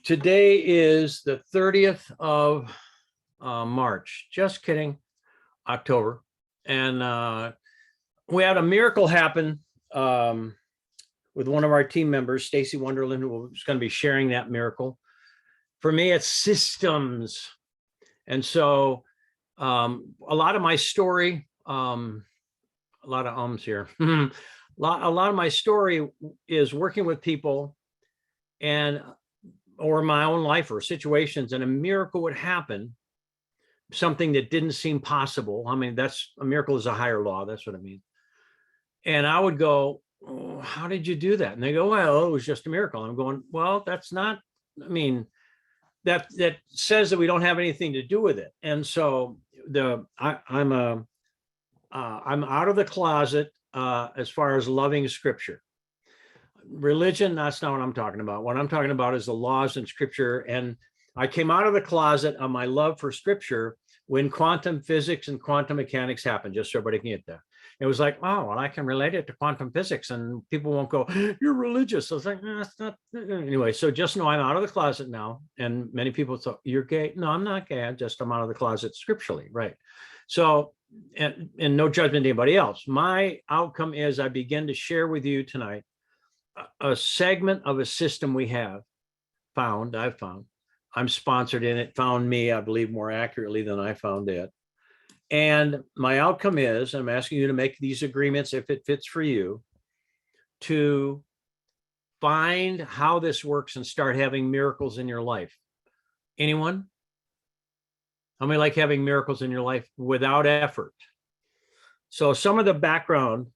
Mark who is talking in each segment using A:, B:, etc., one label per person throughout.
A: Today is the 30th of March. Just kidding, October. And we had a miracle happen with one of our team members, Stacy Wonderland, who was going to be sharing that miracle. For me, it's systems. And so a lot of my story, a lot of ums here. a lot of my story is working with people or my own life or situations, and a miracle would happen, something that didn't seem possible. I mean, that's a miracle is a higher law. That's what I mean. And I would go, oh, how did you do that? And they go, well, it was just a miracle. I'm going, well, that's not, I mean, that says that we don't have anything to do with it. And so I'm out of the closet as far as loving scripture. Religion, that's not what I'm talking about. What I'm talking about is the laws in scripture. And I came out of the closet on my love for scripture when quantum physics and quantum mechanics happened, just so everybody can get that. It was like, oh, well, I can relate it to quantum physics, and people won't go, you're religious. I was like, that's not. Anyway, so just know I'm out of the closet now. And many people thought, you're gay. No, I'm not gay. I'm out of the closet scripturally, right? So, and no judgment to anybody else. My outcome is I begin to share with you tonight a segment of a system we have I've found. I'm sponsored in it, found me, I believe, more accurately than I found it. And my outcome is, I'm asking you to make these agreements if it fits for you, to find how this works and start having miracles in your life. Anyone? How many like having miracles in your life without effort? So some of the background,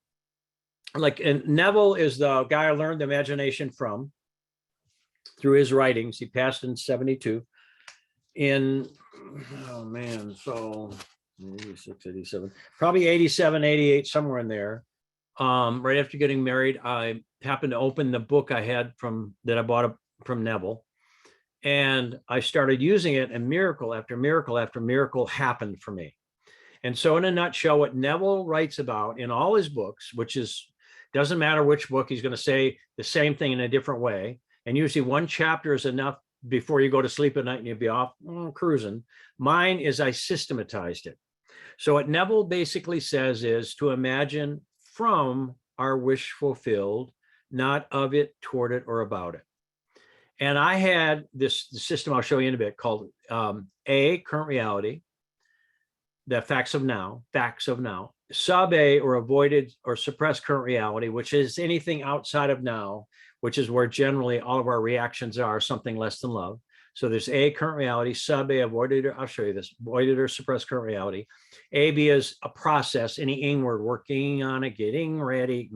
A: and Neville is the guy I learned the imagination from through his writings. He passed in 72. So 86, 87, probably 87, 88, somewhere in there. Right after getting married, I happened to open the book I had that I bought from Neville, and I started using it, and miracle after miracle after miracle happened for me. And so in a nutshell, what Neville writes about in all his books, which doesn't matter which book, he's going to say the same thing in a different way. And usually one chapter is enough before you go to sleep at night and you'll be off cruising. Mine is I systematized it. So what Neville basically says is to imagine from our wish fulfilled, not of it, toward it, or about it. And I had the system I'll show you in a bit called A, current reality, the facts of now, sub A, or avoided or suppressed current reality, which is anything outside of now, which is where generally all of our reactions are, something less than love. So there's A, current reality, sub A, avoided, I'll show you this, avoided or suppressed current reality. A, B is a process, any inward, working on it, getting ready.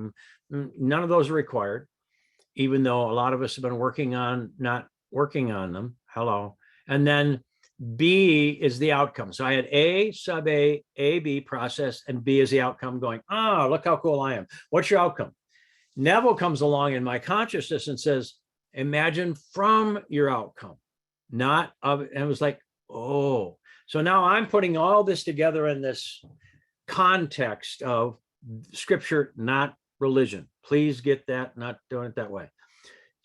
A: None of those are required, even though a lot of us have been working on not working on them. Hello. And then B is the outcome. So I had A, sub A, B, process, and B is the outcome going, look how cool I am. What's your outcome? Neville comes along in my consciousness and says, imagine from your outcome, not of it. And it was like, oh. So now I'm putting all this together in this context of scripture, not religion. Please get that, not doing it that way.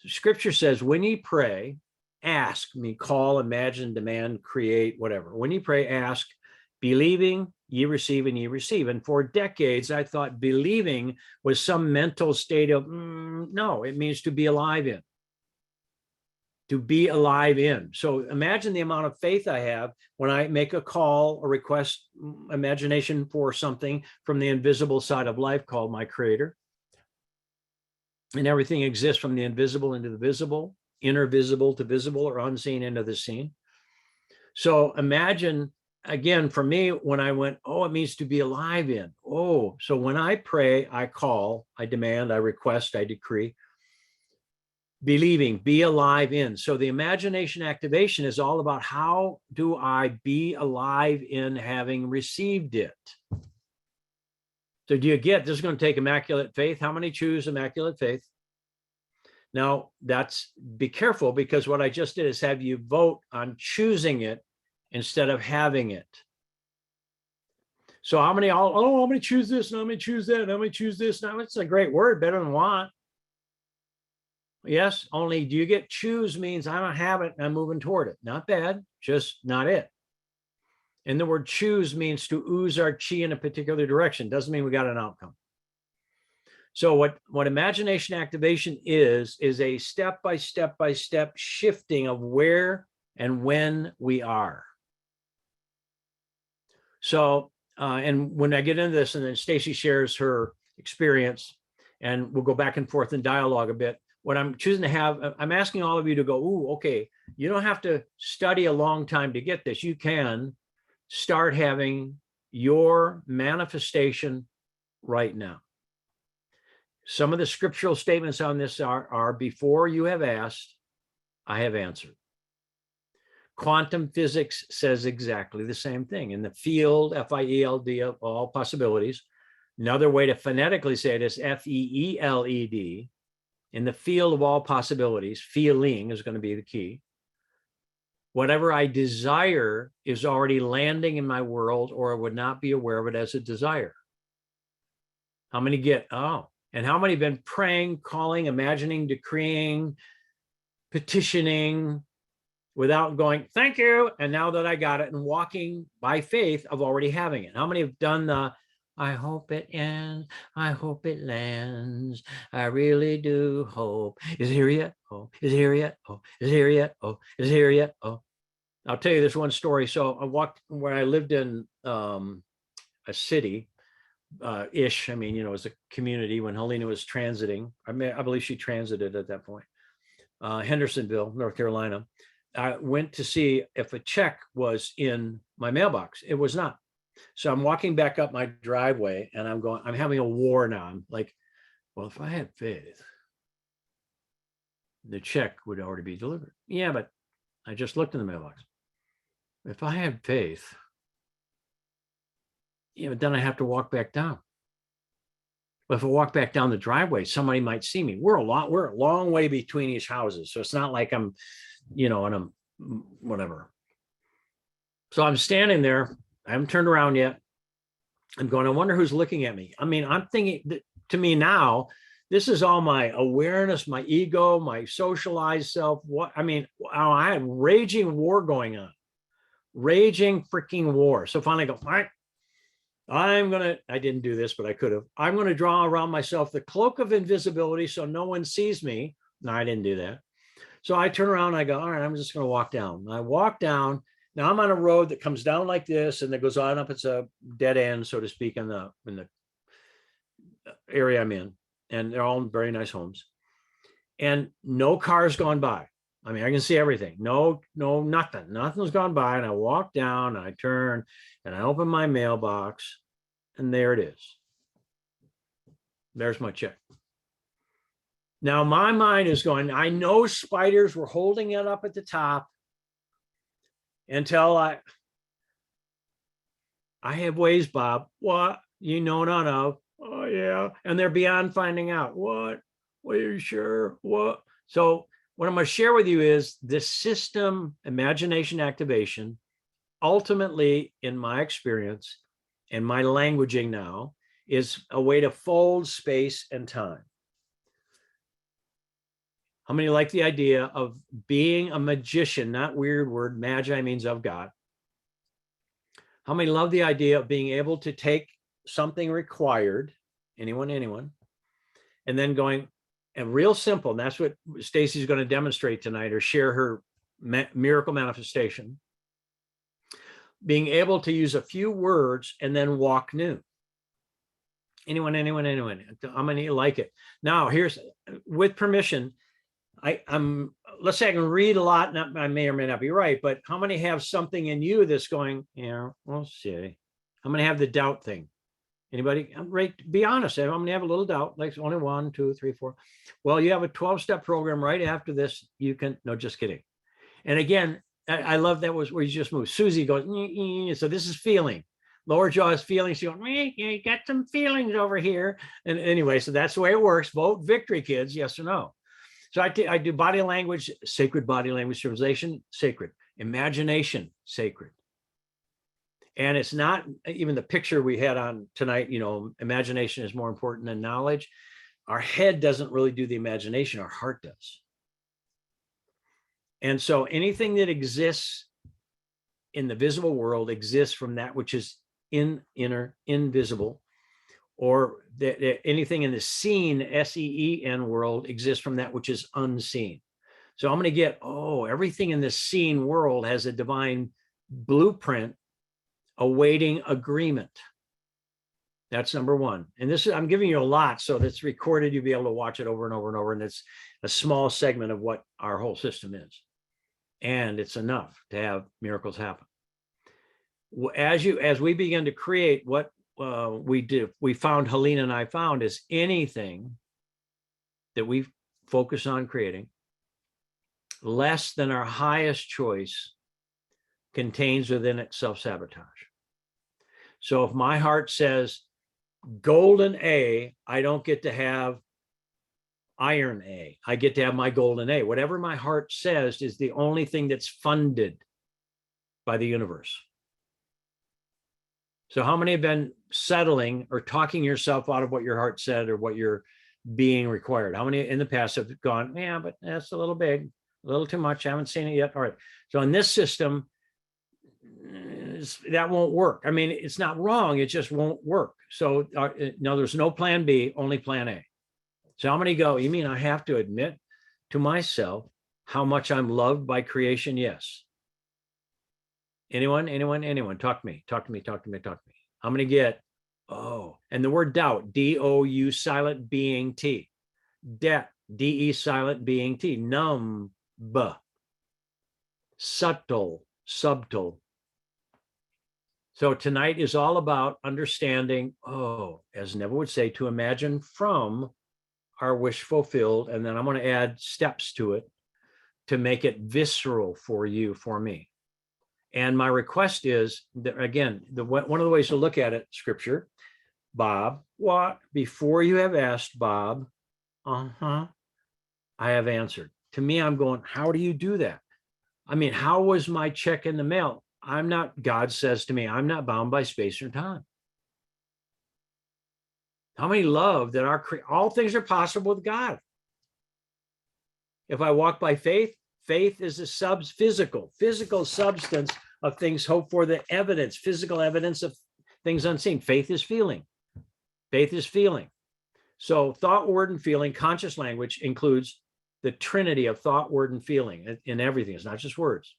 A: Scripture says, when ye pray, ask, me, call, imagine, demand, create, whatever. When you pray, ask, believing, ye receive, and ye receive. And for decades, I thought believing was some mental state of, no, it means to be alive in. To be alive in. So imagine the amount of faith I have when I make a call or request imagination for something from the invisible side of life called my creator. And everything exists from the invisible into the visible, inner visible to visible, or unseen into the seen. So imagine, again, for me, when I went, it means to be alive in. So when I pray, I call, I demand, I request, I decree. Believing, be alive in. So the imagination activation is all about how do I be alive in having received it? So do you get, this is going to take immaculate faith. How many choose immaculate faith? Now be careful, because what I just did is have you vote on choosing it instead of having it. So how many, I'm going to choose this, and I'm going to choose that, and I'm going to choose this. Now it's a great word, better than want. Yes, only do you get choose means I don't have it and I'm moving toward it. Not bad, just not it. And the word choose means to ooze our chi in a particular direction. Doesn't mean we got an outcome. So what imagination activation is a step by step by step shifting of where and when we are. So, and when I get into this, and then Stacy shares her experience, and we'll go back and forth in dialogue a bit. What I'm choosing to have, I'm asking all of you to go, ooh, okay, you don't have to study a long time to get this. You can start having your manifestation right now. Some of the scriptural statements on this are before you have asked, I have answered. Quantum physics says exactly the same thing. In the field, F-I-E-L-D, of all possibilities. Another way to phonetically say it is F-E-E-L-E-D. In the field of all possibilities, feeling is going to be the key. Whatever I desire is already landing in my world, or I would not be aware of it as a desire. How many get, oh, and how many have been praying, calling, imagining, decreeing, petitioning, without going, thank you. And now that I got it, and walking by faith of already having it. How many have done the, I hope it ends, I hope it lands, I really do hope. Is it here yet? Oh, is it here yet? Oh, is it here yet? Oh, is it here yet? Oh, I'll tell you this one story. So I walked where I lived in a city ish. I mean, you know, it was a community when Helena was transiting. I believe she transited at that point. Hendersonville, North Carolina. I went to see if a check was in my mailbox. It was not. So I'm walking back up my driveway and I'm going, I'm having a war now. I'm like, well, if I had faith, the check would already be delivered. Yeah, but I just looked in the mailbox. If I had faith, yeah, but then I have to walk back down. But if I walk back down the driveway, somebody might see me. We're a long way between each houses. So it's not like I'm, you know, and I'm whatever. So I'm standing there. I haven't turned around yet. I'm going, I wonder who's looking at me. I mean, I'm thinking that, to me now, this is all my awareness, my ego, my socialized self. What I mean, I had raging war going on, raging freaking war. So finally I go, all right, I didn't do this, but I could have. I'm going to draw around myself the cloak of invisibility so no one sees me. No, I didn't do that. So I turn around and I go, all right, I'm just going to walk down. And I walk down. Now I'm on a road that comes down like this and that goes on up. It's a dead end, so to speak, in the area I'm in. And they're all very nice homes. And no cars gone by. I mean, I can see everything. No, nothing. Nothing's gone by. And I walk down and I turn and I open my mailbox and there it is. There's my check. Now my mind is going, I know spiders were holding it up at the top until I have ways, Bob. What? You know none of. Oh yeah. And they're beyond finding out. What? Well, you sure? What? So what I'm going to share with you is this system, imagination activation, ultimately, in my experience and my languaging now, is a way to fold space and time. How many like the idea of being a magician? Not weird word, magi means of God. How many love the idea of being able to take something required, anyone, and then going, and real simple, and that's what Stacy's going to demonstrate tonight or share her miracle manifestation, being able to use a few words and then walk new. Anyone, how many like it? Now, here's, with permission, I'm let's say I can read a lot, not, I may or may not be right, but how many have something in you that's going, yeah, we'll see. How many have the doubt thing? Anybody? Right, be honest. How many have a little doubt? Like only 1, 2, 3, 4. Well, you have a 12-step program right after this. You can, no, just kidding. And again, I love that was where you just moved. Susie goes, so this is feeling. Lower jaw is feeling. She goes, you got some feelings over here. And anyway, so that's the way it works. Vote victory, kids, yes or no. So I do body language, sacred body language civilization, sacred. Imagination, sacred. And it's not even the picture we had on tonight, you know, imagination is more important than knowledge. Our head doesn't really do the imagination, our heart does. And so anything that exists in the visible world exists from that which is invisible, or anything in the seen, SEEN world exists from that which is unseen. So I'm going to get, everything in the seen world has a divine blueprint awaiting agreement. That's number one. And this is, I'm giving you a lot, so that's recorded. You'll be able to watch it over and over and over. And it's a small segment of what our whole system is. And it's enough to have miracles happen. As we begin to create, what we found, Helena and I found, is anything that we focus on creating less than our highest choice contains within it self-sabotage. So if my heart says golden A, I don't get to have iron A. I get to have my golden A. Whatever my heart says is the only thing that's funded by the universe. So how many have been settling or talking yourself out of what your heart said or what you're being required? How many in the past have gone, yeah, but that's a little big, a little too much. I haven't seen it yet. All right. So in this system, that won't work. I mean, it's not wrong. It just won't work. So no, there's no plan B, only plan A. So how many go, you mean I have to admit to myself how much I'm loved by creation? Yes. Anyone? Talk to me. How many get, and the word doubt, D-O-U silent being T. Det, D-E silent being T. Numb, subtle. So tonight is all about understanding, as Neville would say, to imagine from our wish fulfilled. And then I'm going to add steps to it to make it visceral for you, for me. And my request is that, again, one of the ways to look at it, scripture, Bob, what? Before you have asked, Bob, I have answered. To me, I'm going, how do you do that? I mean, how was my check in the mail? God says to me, I'm not bound by space or time. How many love that all things are possible with God? If I walk by faith, faith is a physical substance of things hoped for, the evidence, physical evidence of things unseen. Faith is feeling. So thought, word, and feeling, conscious language includes the trinity of thought, word, and feeling in everything. It's not just words.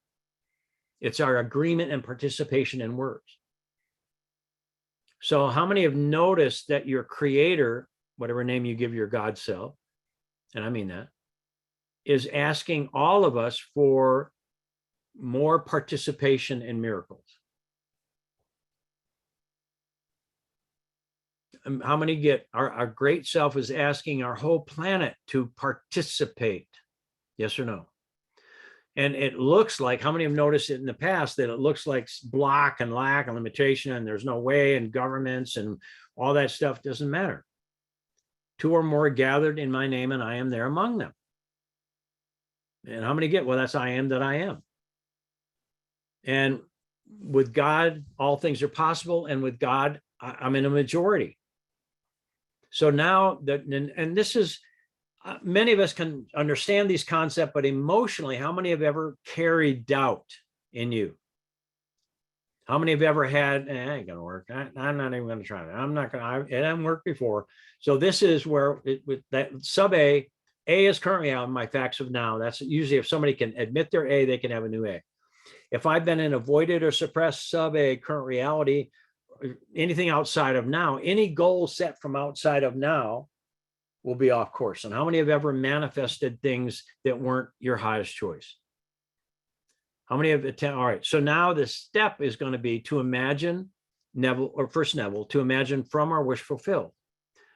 A: It's our agreement and participation in words. So how many have noticed that your creator, whatever name you give your God self, and I mean that, is asking all of us for more participation in miracles? How many get our great self is asking our whole planet to participate? Yes or no? And it looks like, how many have noticed it in the past, that it looks like block and lack and limitation, and there's no way, and governments and all that stuff doesn't matter. 2 or more gathered in my name, and I am there among them. And how many get, well, that's I am that I am. And with God, all things are possible. And with God, I'm in a majority. So now and this is, many of us can understand these concepts, but emotionally, how many have ever carried doubt in you? How many have ever had, it ain't gonna work. I'm not even gonna try it. It hasn't worked before. So this is where with that sub A is currently out in my facts of now. That's usually if somebody can admit their A, they can have a new A. If I've been in avoided or suppressed sub A, current reality, anything outside of now, any goal set from outside of now will be off course. And how many have ever manifested things that weren't your highest choice? How many have attempted? All right. So now the step is going to be to imagine, Neville, to imagine from our wish fulfilled.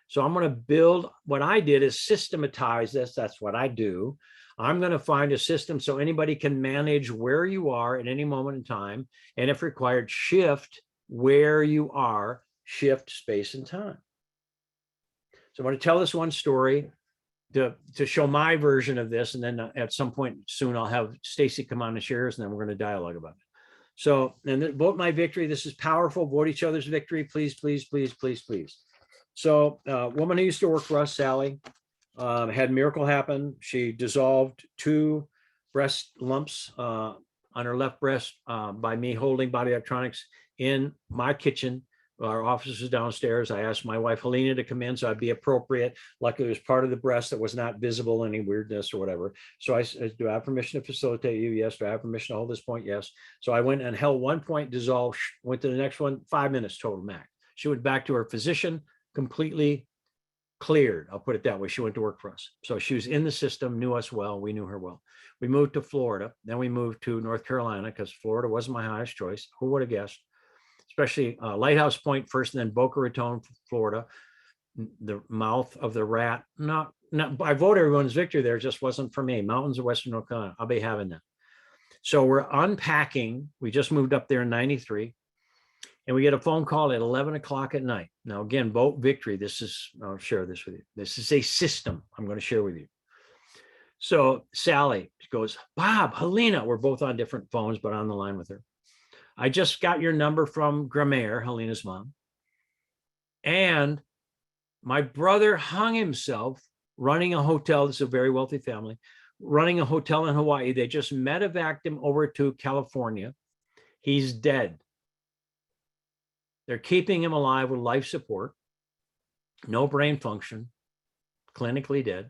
A: So I'm going to build, what I did is systematize this. That's what I do. I'm going to find a system so anybody can manage where you are at any moment in time. And if required, shift where you are, shift space and time. So I'm going to tell this one story to show my version of this. And then at some point soon, I'll have Stacy come on and share hers, and then we're going to dialogue about it. So, and vote my victory. This is powerful. Vote each other's victory. Please, please, please, please, please. So a woman who used to work for us, Sally, had a miracle happen. She dissolved 2 breast lumps on her left breast by me holding Body Electronics in my kitchen. Our office was downstairs. I asked my wife Helena to come in so I'd be appropriate. Luckily, it was part of the breast that was not visible, any weirdness or whatever. So I said, do I have permission to facilitate you? Yes. Do I have permission to hold this point? Yes. So I went and held 1 point, dissolved, went to the next one, 5 minutes total max. She went back to her physician, completely cleared. I'll put it that way. She went to work for us. So she was in the system, knew us well. We knew her well. We moved to Florida. Then we moved to North Carolina because Florida wasn't my highest choice. Who would have guessed? Especially Lighthouse Point first, and then Boca Raton, Florida. The mouth of the rat. Not I vote everyone's victory there. Just wasn't for me. Mountains of Western North Carolina. I'll be having that. So we're unpacking. We just moved up there in 93. And we get a phone call at 11 o'clock at night. Now, again, vote victory. I'll share this with you. This is a system I'm going to share with you. So Sally goes, Bob, Helena, we're both on different phones, but on the line with her. I just got your number from Gramere, Helena's mom. And my brother hung himself running a hotel. This is a very wealthy family, running a hotel in Hawaii. They just medevaced him over to California. He's dead. They're keeping him alive with life support, no brain function, clinically dead.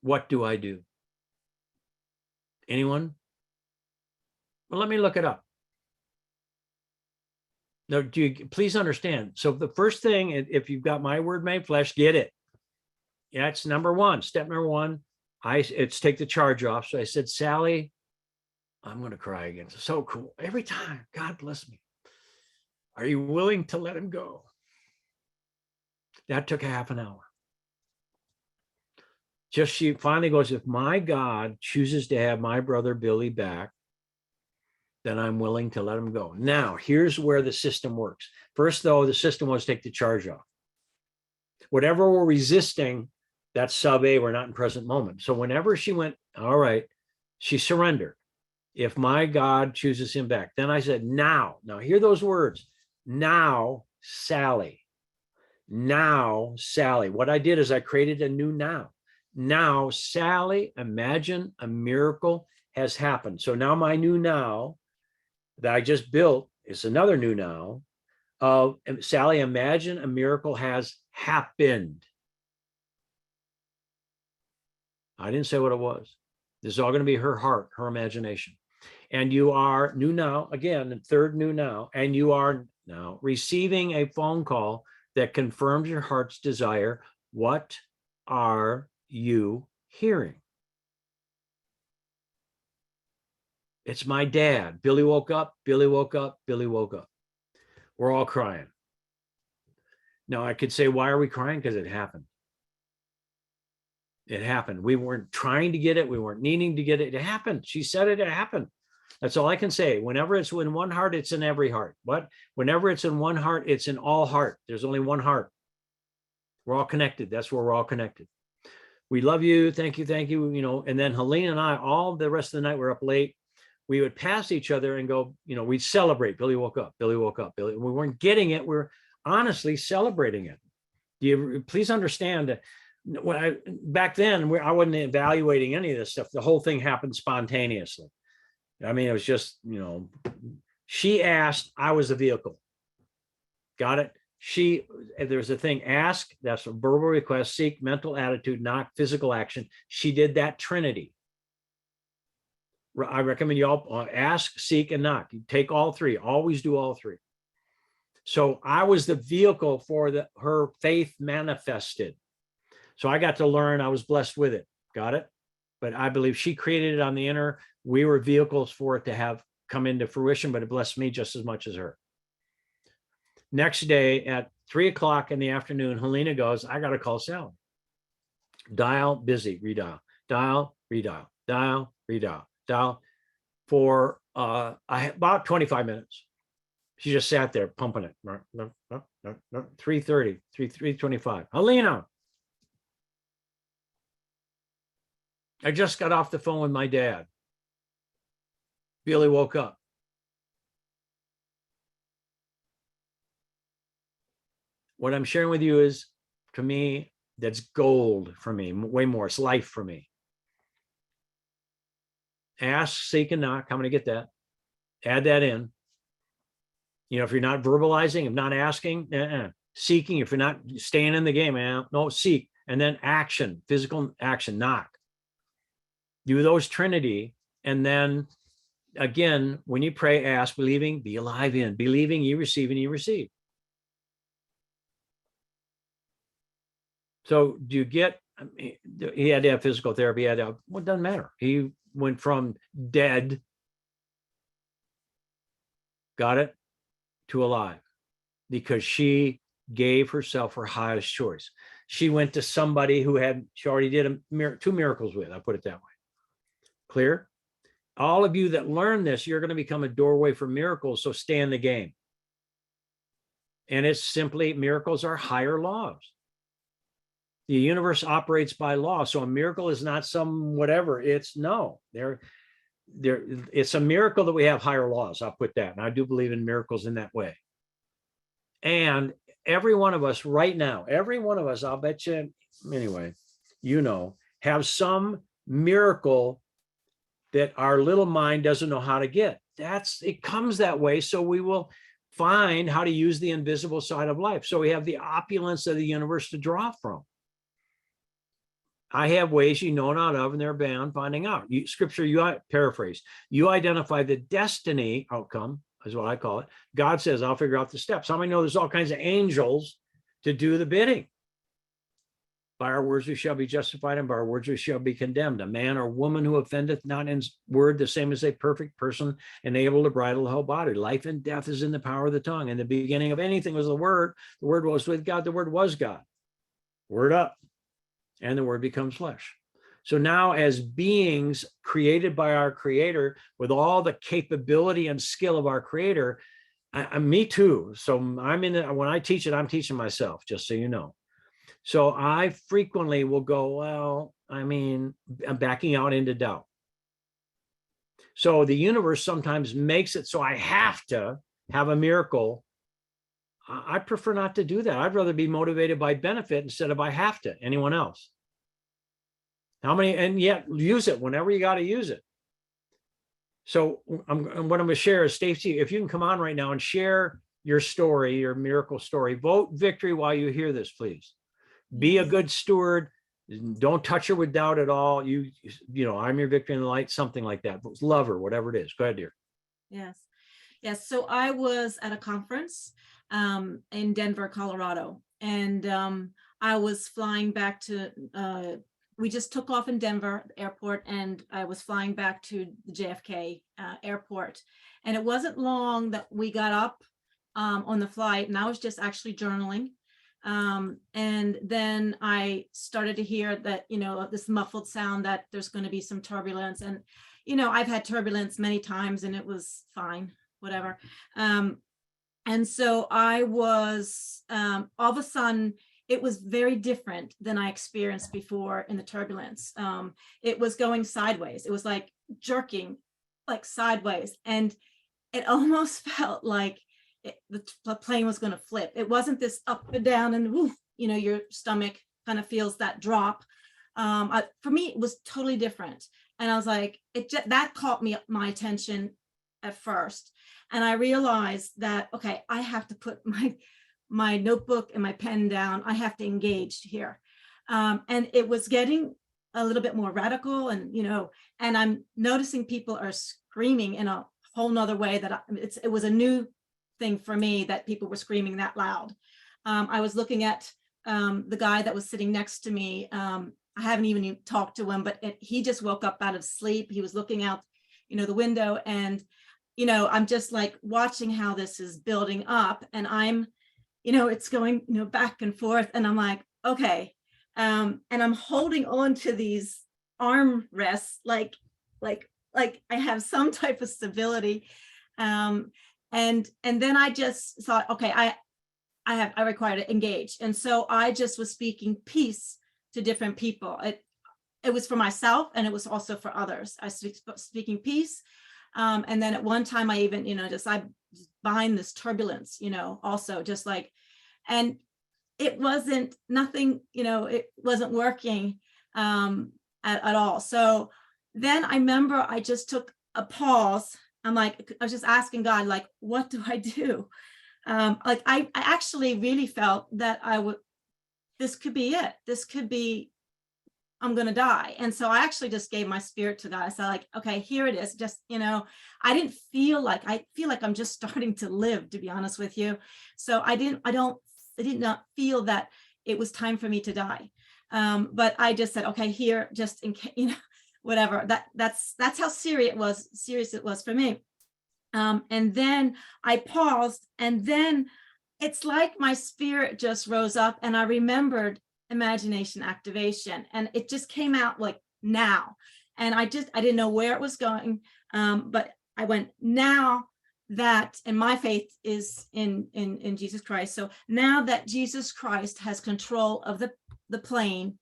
A: What do I do? Anyone? Well, let me look it up. No, please understand. So the first thing, if you've got my word made flesh, get it. That's number one. Step number one, it's take the charge off. So I said, Sally, I'm going to cry again. It's so cool. Every time, God bless me. Are you willing to let him go? That took a half an hour. She finally goes, if my God chooses to have my brother Billy back, then I'm willing to let him go. Now, here's where the system works. First, though, the system was take the charge off. Whatever we're resisting, that's sub A, we're not in present moment. So whenever she went, all right, she surrendered. If my God chooses him back. Then I said, now hear those words. Now, Sally. Now, Sally. What I did is I created a new now. Now, Sally, imagine a miracle has happened. So now my new now that I just built is another new now. Sally, imagine a miracle has happened. I didn't say what it was. This is all going to be her heart, her imagination. And you are new now, again, the third new now, and you are now receiving a phone call that confirms your heart's desire. What are you hearing? It's my dad. Billy woke up, Billy woke up, Billy woke up. We're all crying. Now I could say, why are we crying? Because it happened. It happened. We weren't trying to get it. We weren't needing to get it. It happened. She said it, it happened. That's all I can say. Whenever it's in one heart, it's in every heart. But whenever it's in one heart, it's in all heart. There's only one heart. We're all connected. That's where we're all connected. We love you. Thank you. Thank you. You know, and then Helena and I, all the rest of the night, we're up late. We would pass each other and go, you know, we'd celebrate. Billy woke up. Billy woke up. Billy. We weren't getting it. We're honestly celebrating it. Do you please understand that when back then I wasn't evaluating any of this stuff. The whole thing happened spontaneously. I mean, it was just, you know, she asked, I was the vehicle. Got it? There's a thing, ask, that's a verbal request, seek, mental attitude, knock, physical action. She did that trinity. I recommend you all ask, seek, and knock. You take all three, always do all three. So I was the vehicle for her faith manifested. So I got to learn, I was blessed with it. Got it? But I believe she created it on the inner. We were vehicles for it to have come into fruition, but it blessed me just as much as her. Next day at 3 o'clock in the afternoon, Helena goes, I got to call Sally. Dial, busy, redial, dial, redial, dial, redial, dial for about 25 minutes. She just sat there pumping it. 3:30, 3:25. Helena, I just got off the phone with my dad. Billy woke up. What I'm sharing with you is, to me, that's gold for me, way more. It's life for me. Ask, seek, and knock. I'm going to get that. Add that in. You know, if you're not verbalizing, if not asking, seeking, if you're not staying in the game, no, seek. And then action, physical action, knock. Do those Trinity. And then again, when you pray, ask, believing, be alive in. Believing, you receive, and you receive. So do you get, I mean, he had to have physical therapy, he had to have, well, it doesn't matter. He went from dead, got it, to alive, because she gave herself her highest choice. She went to somebody who she already did two miracles with, I'll put it that way. Clear? All of you that learn this, you're going to become a doorway for miracles, so stay in the game. And it's simply, miracles are higher laws. The universe operates by law. So a miracle is not some whatever. It's it's a miracle that we have higher laws. I'll put that. And I do believe in miracles in that way. And every one of us right now, every one of us, I'll bet you, anyway, have some miracle that our little mind doesn't know how to get. It comes that way. So we will find how to use the invisible side of life. So we have the opulence of the universe to draw from. I have ways you know not of, and they're beyond finding out. Scripture, you paraphrase, you identify the destiny outcome, is what I call it. God says, I'll figure out the steps. How many know there's all kinds of angels to do the bidding? By our words we shall be justified, and by our words we shall be condemned. A man or woman who offendeth not in word, the same as a perfect person, and able to bridle the whole body. Life and death is in the power of the tongue. And the beginning of anything was the Word. The Word was with God. The Word was God. Word up. And the Word becomes flesh. So now, as beings created by our Creator, with all the capability and skill of our Creator, me too. So when I teach it, I'm teaching myself, just so you know. So I frequently will go, I'm backing out into doubt. So the universe sometimes makes it so I have to have a miracle. I prefer not to do that. I'd rather be motivated by benefit instead of I have to. Anyone else? How many? And yet use it whenever you got to use it. So what I'm going to share is, Stacey, if you can come on right now and share your story, your miracle story. Vote victory while you hear this, please. Be a good steward. Don't touch her with doubt at all. I'm your victory in the light, something like that. Love her, whatever it is. Go ahead, dear.
B: Yes. So I was at a conference in Denver, Colorado, and I was flying back to, we just took off in Denver airport, and I was flying back to the JFK airport. And it wasn't long that we got up on the flight, and I was just actually journaling. And then I started to hear that, this muffled sound that there's going to be some turbulence. And, I've had turbulence many times and it was fine, whatever. And so I was, all of a sudden, it was very different than I experienced before in the turbulence. It was going sideways. It was like jerking, like sideways. And it almost felt like the plane was going to flip. It wasn't this up and down and woof, your stomach kind of feels that drop. For me, it was totally different. And I was like, that caught my attention at first. And I realized that, okay, I have to put my notebook and my pen down. I have to engage here. And it was getting a little bit more radical, and, and I'm noticing people are screaming in a whole nother way that it was a new thing for me that people were screaming that loud. I was looking at the guy that was sitting next to me. I haven't even talked to him, but he just woke up out of sleep. He was looking out, the window, and, I'm just like watching how this is building up, and I'm, it's going, back and forth, and I'm like, okay. And I'm holding on to these arm rests, like I have some type of stability. And then I just thought, okay, I require to engage. And so I just was speaking peace to different people. It was for myself, and it was also for others. I speaking peace. And then at one time I even, I bind this turbulence, also just like, and it wasn't nothing, it wasn't working at all. So then I remember I just took a pause. I'm like, I was just asking God, like, what do I do? Like I actually really felt that this could be it. This could be, I'm going to die. And so I actually just gave my spirit to God. I said, like, okay, here it is. Just, I feel like I'm just starting to live, to be honest with you. So I did not feel that it was time for me to die. But I just said, okay, here, just in case, whatever. That's how serious it was for me. And then I paused, and then it's like my spirit just rose up, and I remembered imagination activation, and it just came out like now. And I didn't know where it was going, but I went, now that, and my faith is in Jesus Christ. So now that Jesus Christ has control of the plane,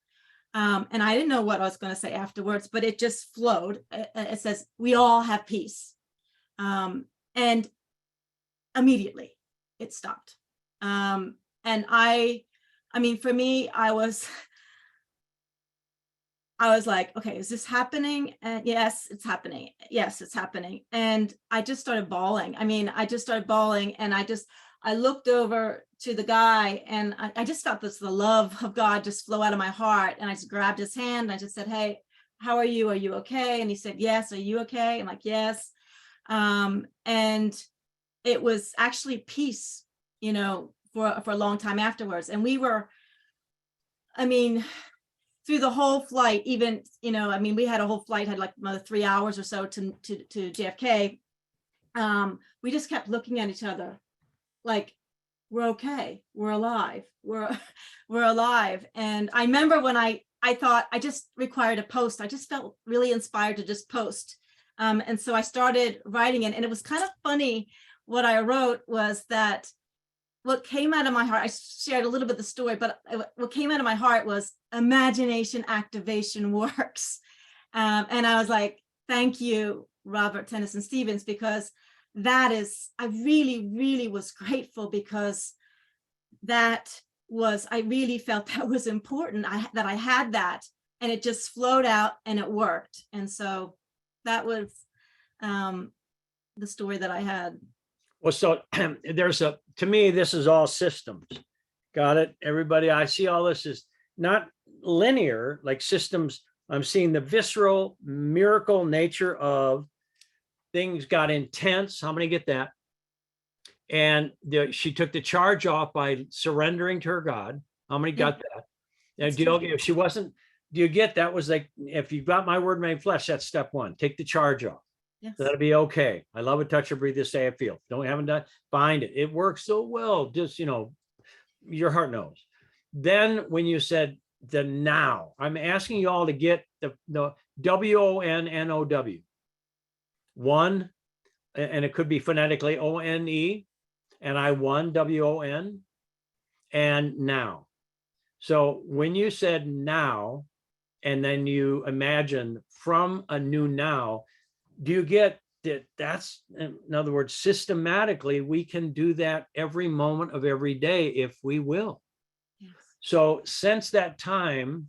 B: and I didn't know what I was going to say afterwards, but it just flowed. It says, we all have peace. And immediately it stopped. And I mean, for me, I was like, okay, is this happening? And yes, it's happening. Yes, it's happening. And I just started bawling. And I looked over to the guy, and I just felt the love of God just flow out of my heart. And I just grabbed his hand. And I just said, hey, how are you? Are you okay? And he said, yes. Are you okay? I'm like, yes. And it was actually peace, for a long time afterwards. And we were, I mean, through the whole flight, even, we had a whole flight, had like another 3 hours or so to JFK. We just kept looking at each other like, we're okay, we're alive, we're alive. And I remember when I thought I just required a post. I just felt really inspired to just post. And so I started writing it, and it was kind of funny. What I wrote was that what came out of my heart, I shared a little bit of the story, but what came out of my heart was imagination activation works. And I was like, thank you, Robert Tennyson Stevens, because I really, really was grateful, because I really felt that was important, that I had that, and it just flowed out and it worked. And so that was the story that I had.
A: Well, so to me, this is all systems. Got it? Everybody, I see all this is not linear, like systems. I'm seeing the visceral miracle nature of things got intense. How many get that? And she took the charge off by surrendering to her God. How many got that? And if she wasn't, do you get that? Was like, if you got my word made flesh, that's step one. Take the charge off.
B: Yes.
A: That'll be okay. I love a touch of breathe, this day I feel. Haven't done, find it. It works so well. Just, your heart knows. Then when you said the now, I'm asking you all to get the WONNOW. One, and it could be phonetically ONE, and I won, WON, and now. So when you said now, and then you imagine from a new now, do you get that? That's, in other words, systematically, we can do that every moment of every day if we will. Yes. So since that time,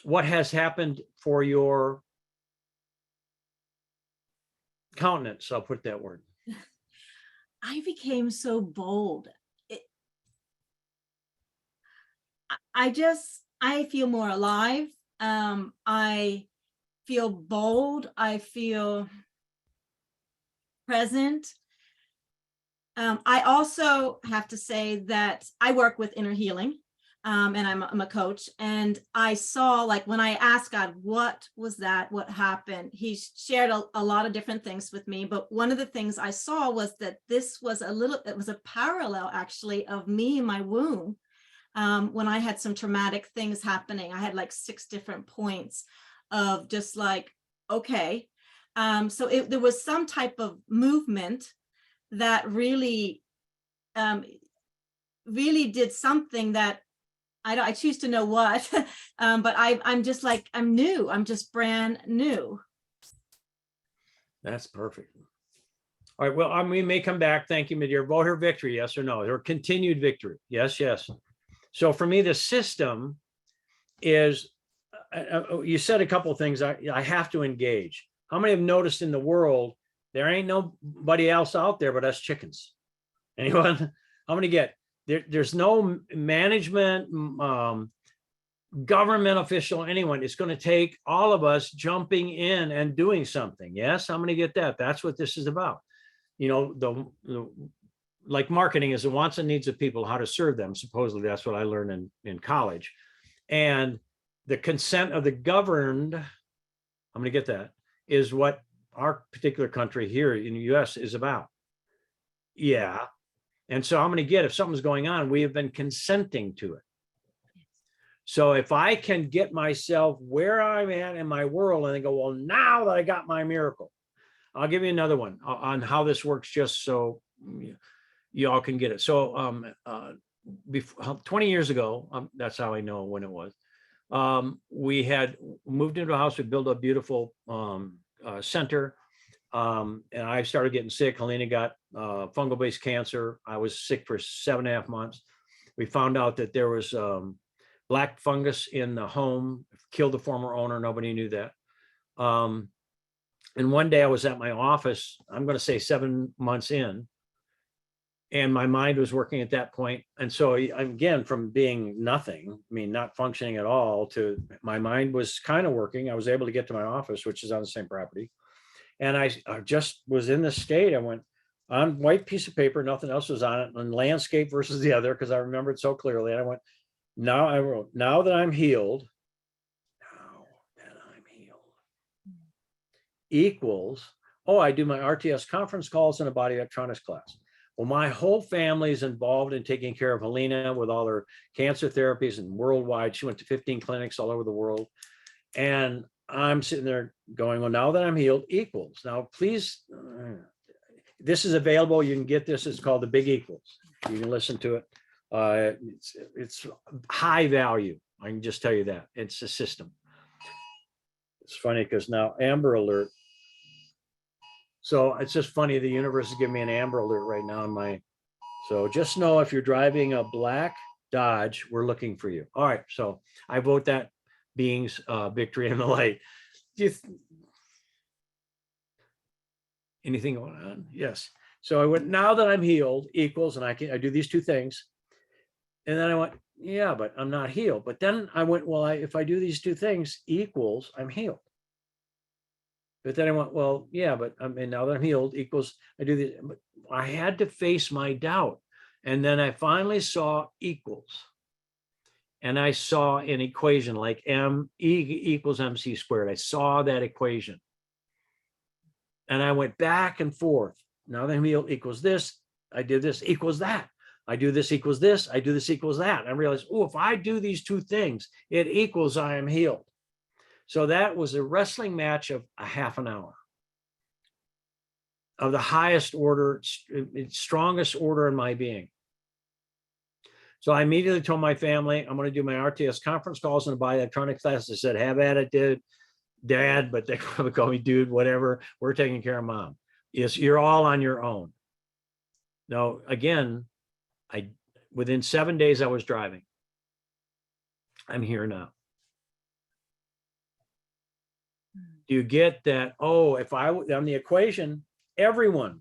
A: what has happened for your countenance? I'll put that word.
B: I became so bold. I feel more alive. I feel bold. I feel present. I also have to say that I work with inner healing, and I'm a coach. And I saw, like, when I asked God, what was that? What happened? He shared a lot of different things with me. But one of the things I saw was that it was a parallel, actually, of me in my womb. When I had some traumatic things happening, I had like 6 different points of just like, okay. So there was some type of movement that really, really did something that I choose to know what, but I'm just like, I'm new. I'm just brand new.
A: That's perfect. All right. Well, we may come back. Thank you, my dear. Vote her victory, yes or no? Her continued victory. Yes, yes. So for me, the system is, you said a couple of things I have to engage. How many have noticed in the world, there ain't nobody else out there but us chickens? Anyone? How many get? There's no management, government official, anyone. It's going to take all of us jumping in and doing something. Yes, how many get that? That's what this is about. You know, the like marketing is the wants and needs of people, how to serve them. Supposedly that's what I learned in college. And the consent of the governed, I'm going to get that, is what our particular country here in the US is about. Yeah. And so I'm going to get, if something's going on, we have been consenting to it. So if I can get myself where I'm at in my world and then go, well, now that I got my miracle, I'll give you another one on how this works, just so you all can get it. So before, 20 years ago, that's how I know when it was. We had moved into a house, we built a beautiful center. And I started getting sick. Helena got fungal-based cancer. I was sick for 7.5 months. We found out that there was black fungus in the home, killed the former owner. Nobody knew that. And one day I was at my office, I'm going to say 7 months in, and my mind was working at that point. And so again, from being nothing, I mean, not functioning at all, to my mind was kind of working. I was able to get to my office, which is on the same property. And I just was in this state. I went on white piece of paper, nothing else was on it, and landscape versus the other, because I remembered so clearly. And I went, now I wrote, now that I'm healed, equals, oh, I do my RTS conference calls and a body electronics class. Well, my whole family is involved in taking care of Helena with all her cancer therapies and worldwide. She went to 15 clinics all over the world. And I'm sitting there going, well, now that I'm healed, equals. Now, please, this is available. You can get this. It's called the Big Equals. You can listen to it. It's high value. I can just tell you that. It's a system. It's funny because now Amber Alert. So it's just funny. The universe is giving me an Amber Alert right now in my, so just know if you're driving a black Dodge, we're looking for you. All right. So I vote that being's victory in the light. Anything going on? Yes. So I went, now that I'm healed, equals, and I do these two things. And then I went, yeah, but I'm not healed. But then I went, well, if I do these two things, equals, I'm healed. But then I went, well, yeah, but I mean, now that I'm healed, equals, I do this. But I had to face my doubt. And then I finally saw equals. And I saw an equation like E equals MC squared. I saw that equation. And I went back and forth. Now that I'm healed equals this. I did this equals that. I do this equals this. I do this equals that. And I realized, oh, if I do these two things, it equals I am healed. So that was a wrestling match of a half an hour of the highest order, strongest order in my being. So I immediately told my family, I'm going to do my RTS conference calls and buy electronic class. I said, have at it, dude, dad, but they probably call me dude, whatever. We're taking care of mom. Yes, you're all on your own. Now, again, within 7 days, I was driving. I'm here now. Do you get that? Oh, if I on the equation, everyone,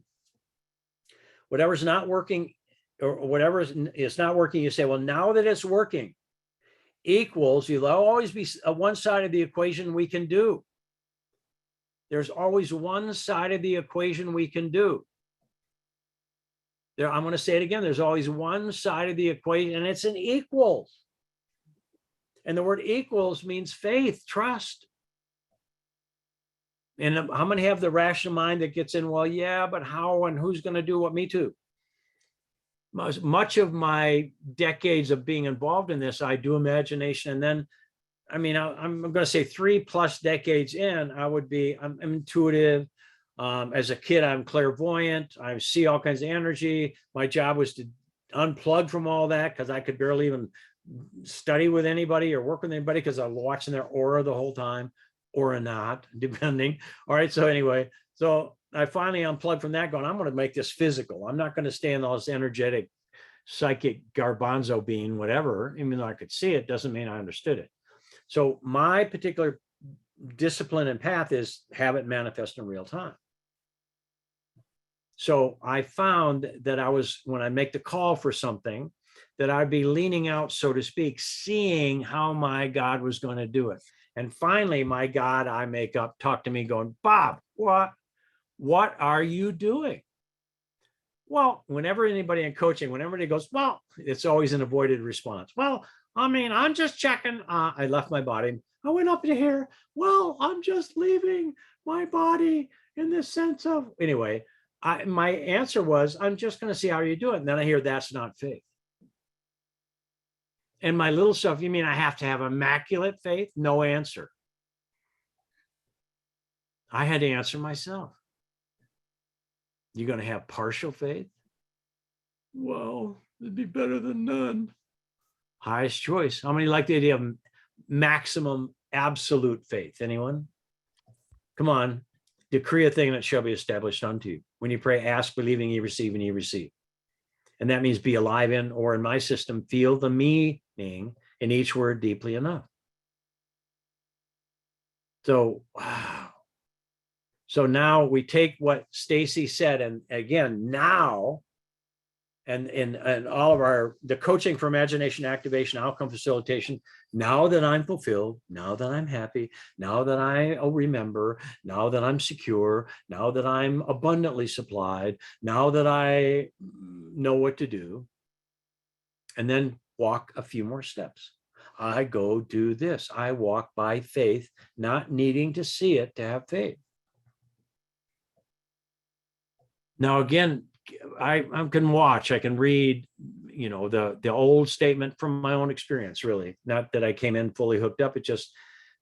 A: whatever's not working or whatever is not working, you say, well, now that it's working, equals, you'll always be one side of the equation we can do. There's always one side of the equation we can do. I'm going to say it again. There's always one side of the equation, and it's an equals. And the word equals means faith, trust. And I'm going to have the rational mind that gets in, well, yeah, but how and who's going to do what? Me too. Much of my decades of being involved in this, I do imagination. And then, I mean, I'm going to say 3+ decades in, I'm intuitive. As a kid, I'm clairvoyant. I see all kinds of energy. My job was to unplug from all that because I could barely even study with anybody or work with anybody because I was watching their aura the whole time, or not, depending. All right. So anyway, so I finally unplugged from that going, I'm going to make this physical. I'm not going to stay in all this energetic psychic garbanzo bean, whatever, even though I could see it, doesn't mean I understood it. So my particular discipline and path is have it manifest in real time. So I found that when I make the call for something, that I'd be leaning out, so to speak, seeing how my God was going to do it. And finally, my God, I make up, talk to me going, Bob, what are you doing? Well, whenever anybody in coaching, whenever they goes, well, it's always an avoided response. Well, I mean, I'm just checking. I left my body. I went up to here. Well, I'm just leaving my body in the sense of, anyway, my answer was, I'm just going to see how you do it. And then I hear that's not faith. And my little self, you mean I have to have immaculate faith? No answer. I had to answer myself. You're going to have partial faith? Well, it'd be better than none. Highest choice. How many like the idea of maximum absolute faith? Anyone? Come on. Decree a thing that shall be established unto you. When you pray, ask, believing you receive, and you receive. And that means be alive in, or in my system, feel the meaning in each word deeply enough. So, wow. So now we take what Stacy said, and again, now, and all of the coaching for imagination activation, outcome facilitation, now that I'm fulfilled, now that I'm happy, now that I remember, now that I'm secure, now that I'm abundantly supplied, now that I know what to do, and then walk a few more steps. I go do this. I walk by faith, not needing to see it to have faith. Now, again, I can watch, I can read, the old statement from my own experience, really. Not that I came in fully hooked up. It just,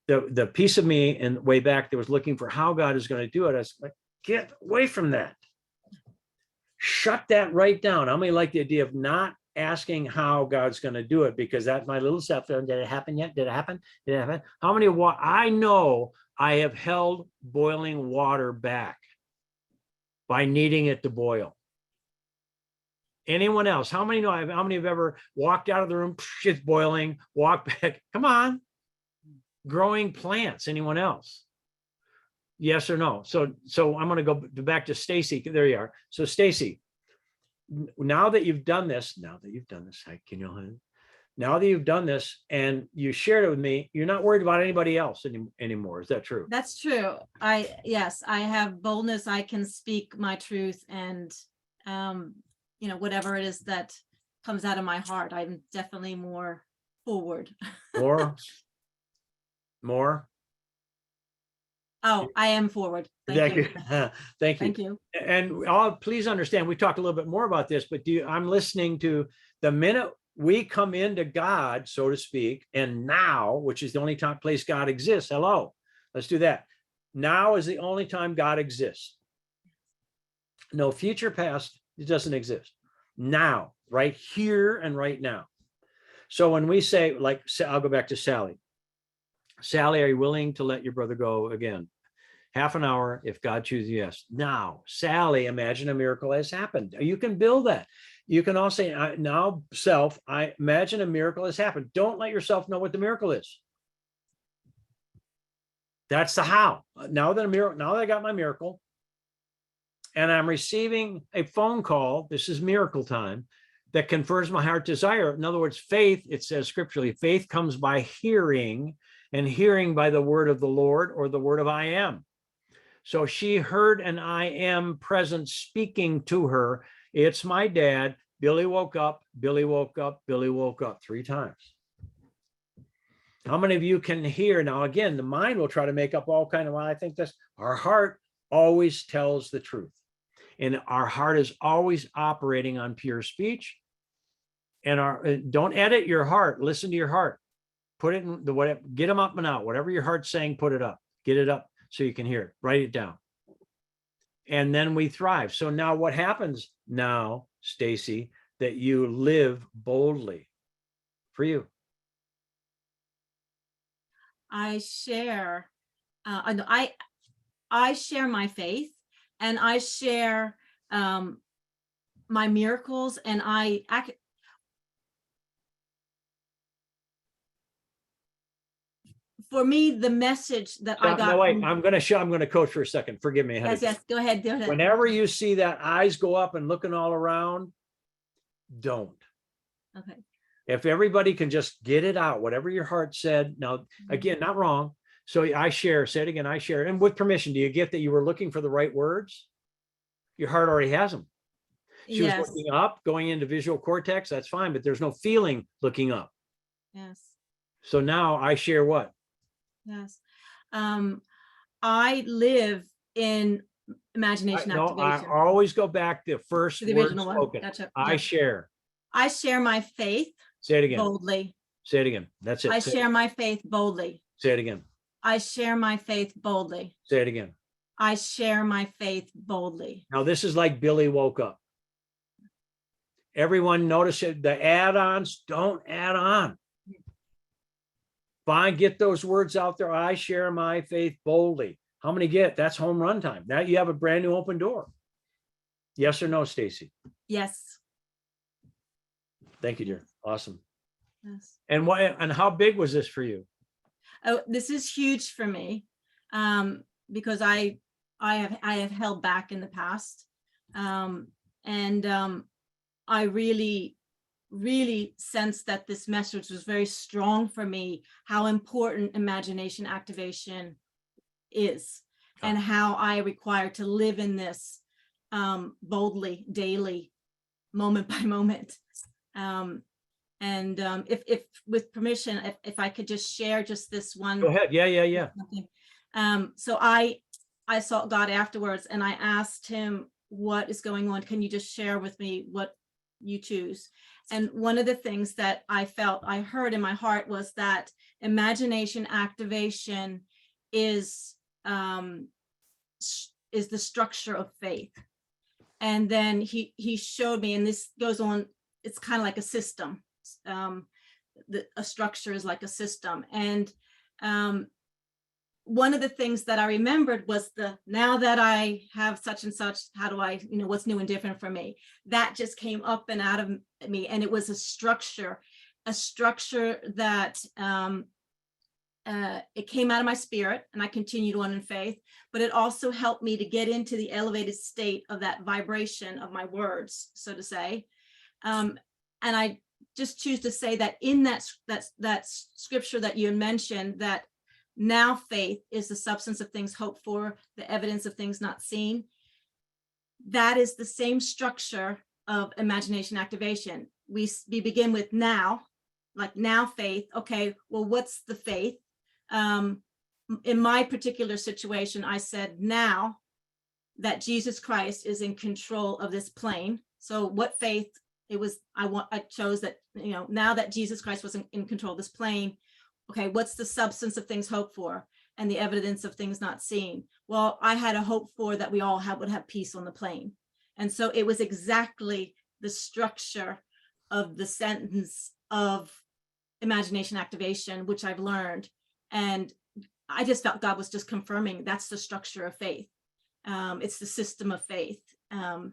A: the piece of me and way back that was looking for how God is going to do it. I was like, get away from that. Shut that right down. How many like the idea of not asking how God's going to do it? Because that's my little self. Did it happen yet? Did it happen? Did it happen? How many, I know I have held boiling water back by needing it to boil. Anyone else? How many know? How many have ever walked out of the room? It's boiling. Walk back. Come on. Growing plants. Anyone else? Yes or no? So I'm going to go back to Stacy. There you are. So Stacy, now that you've done this, now that you've done this, and you shared it with me, you're not worried about anybody else anymore. Is that true?
B: That's true. Yes, I have boldness. I can speak my truth, and whatever it is that comes out of my heart, I'm definitely more forward.
A: More.
B: Oh, I am forward. Thank you.
A: Thank you.
B: Thank you.
A: And please understand, we talked a little bit more about this, but I'm listening to the minute we come into God, so to speak, and now, which is the only place God exists. Hello, let's do that. Now is the only time God exists. No future, past, it doesn't exist. Now, right here and right now. So when we say, like, I'll go back to Sally. Sally, are you willing to let your brother go again? Half an hour, if God chooses yes. Now, Sally, imagine a miracle has happened. You can build that. You can also say, now, self, I imagine a miracle has happened. Don't let yourself know what the miracle is. That's the how. Now that I got my miracle, and I'm receiving a phone call, this is miracle time, that confirms my heart desire. In other words, faith, it says scripturally, faith comes by hearing, and hearing by the word of the Lord, or the word of I am. So she heard an I am presence speaking to her. It's my dad. Billy woke up, Billy woke up, Billy woke up 3 times. How many of you can hear? Now, again, the mind will try to make up all kind of, well, I think this, our heart always tells the truth. And our heart is always operating on pure speech. And don't edit your heart. Listen to your heart. Put it in whatever, get them up and out. Whatever your heart's saying, put it up. Get it up so you can hear it. Write it down. And then we thrive. So now what happens now, Stacy, that you live boldly for you?
B: I share I share my faith, and I share my miracles, and for me, the message that I got.
A: No, wait,
B: from-
A: I'm gonna coach for a second. Forgive me.
B: Yes, yes, go ahead, do it.
A: Whenever you see that eyes go up and looking all around, don't.
B: Okay,
A: If everybody can just get it out, whatever your heart said. Now, again, not wrong. So I share, say it again, I share. And with permission, do you get that you were looking for the right words? Your heart already has them. She was
B: yes,
A: looking up, going into visual cortex. That's fine, but there's no feeling looking up.
B: yes,
A: So now I share what?
B: yes. I live in imagination
A: No, I
B: activation.
A: always go back to the first
B: To the
A: word
B: original one.
A: spoken.
B: Gotcha.
A: I
B: Yeah.
A: share.
B: I share my faith
A: Say it again.
B: boldly.
A: Say it again. That's it.
B: I
A: Say
B: share my faith boldly.
A: Say it again.
B: I share my faith boldly.
A: Say it again.
B: I share my faith boldly.
A: Now this is like Billy woke up. Everyone notice it. The add-ons don't add on. Fine, get those words out there. I share my faith boldly. How many get? That's home run time. Now you have a brand new open door. Yes or no, Stacy?
B: Yes.
A: Thank you, dear. Awesome.
B: Yes.
A: And what? And how big was this for you?
B: Oh, this is huge for me, because I have held back in the past, and I really sensed that this message was very strong for me. How important imagination activation is, and how I require to live in this boldly, daily, moment by moment. If with permission, if I could just share just this one.
A: Go ahead. Yeah.
B: something. So I sought God afterwards, and I asked him, what is going on? Can you just share with me what you choose? And one of the things that I felt I heard in my heart was that imagination activation is the structure of faith. And then he showed me, and this goes on, it's kind of like a system. A structure is like a system. And one of the things that I remembered was now that I have such and such, how do I, what's new and different for me? That just came up and out of me. And it was a structure that it came out of my spirit, and I continued on in faith, but it also helped me to get into the elevated state of that vibration of my words, so to say. And I just choose to say that in that scripture that you mentioned, that now faith is the substance of things hoped for, the evidence of things not seen. That is the same structure of imagination activation. We begin with now, like now faith. Okay, well, what's the faith? In my particular situation, I said now that Jesus Christ is in control of this plane. So what faith? It was, I chose that, now that Jesus Christ was in control of this plane. Okay, what's the substance of things hoped for and the evidence of things not seen? Well, I had a hope for that we all would have peace on the plane. And so it was exactly the structure of the sentence of imagination activation, which I've learned. And I just felt God was just confirming that's the structure of faith. It's the system of faith. So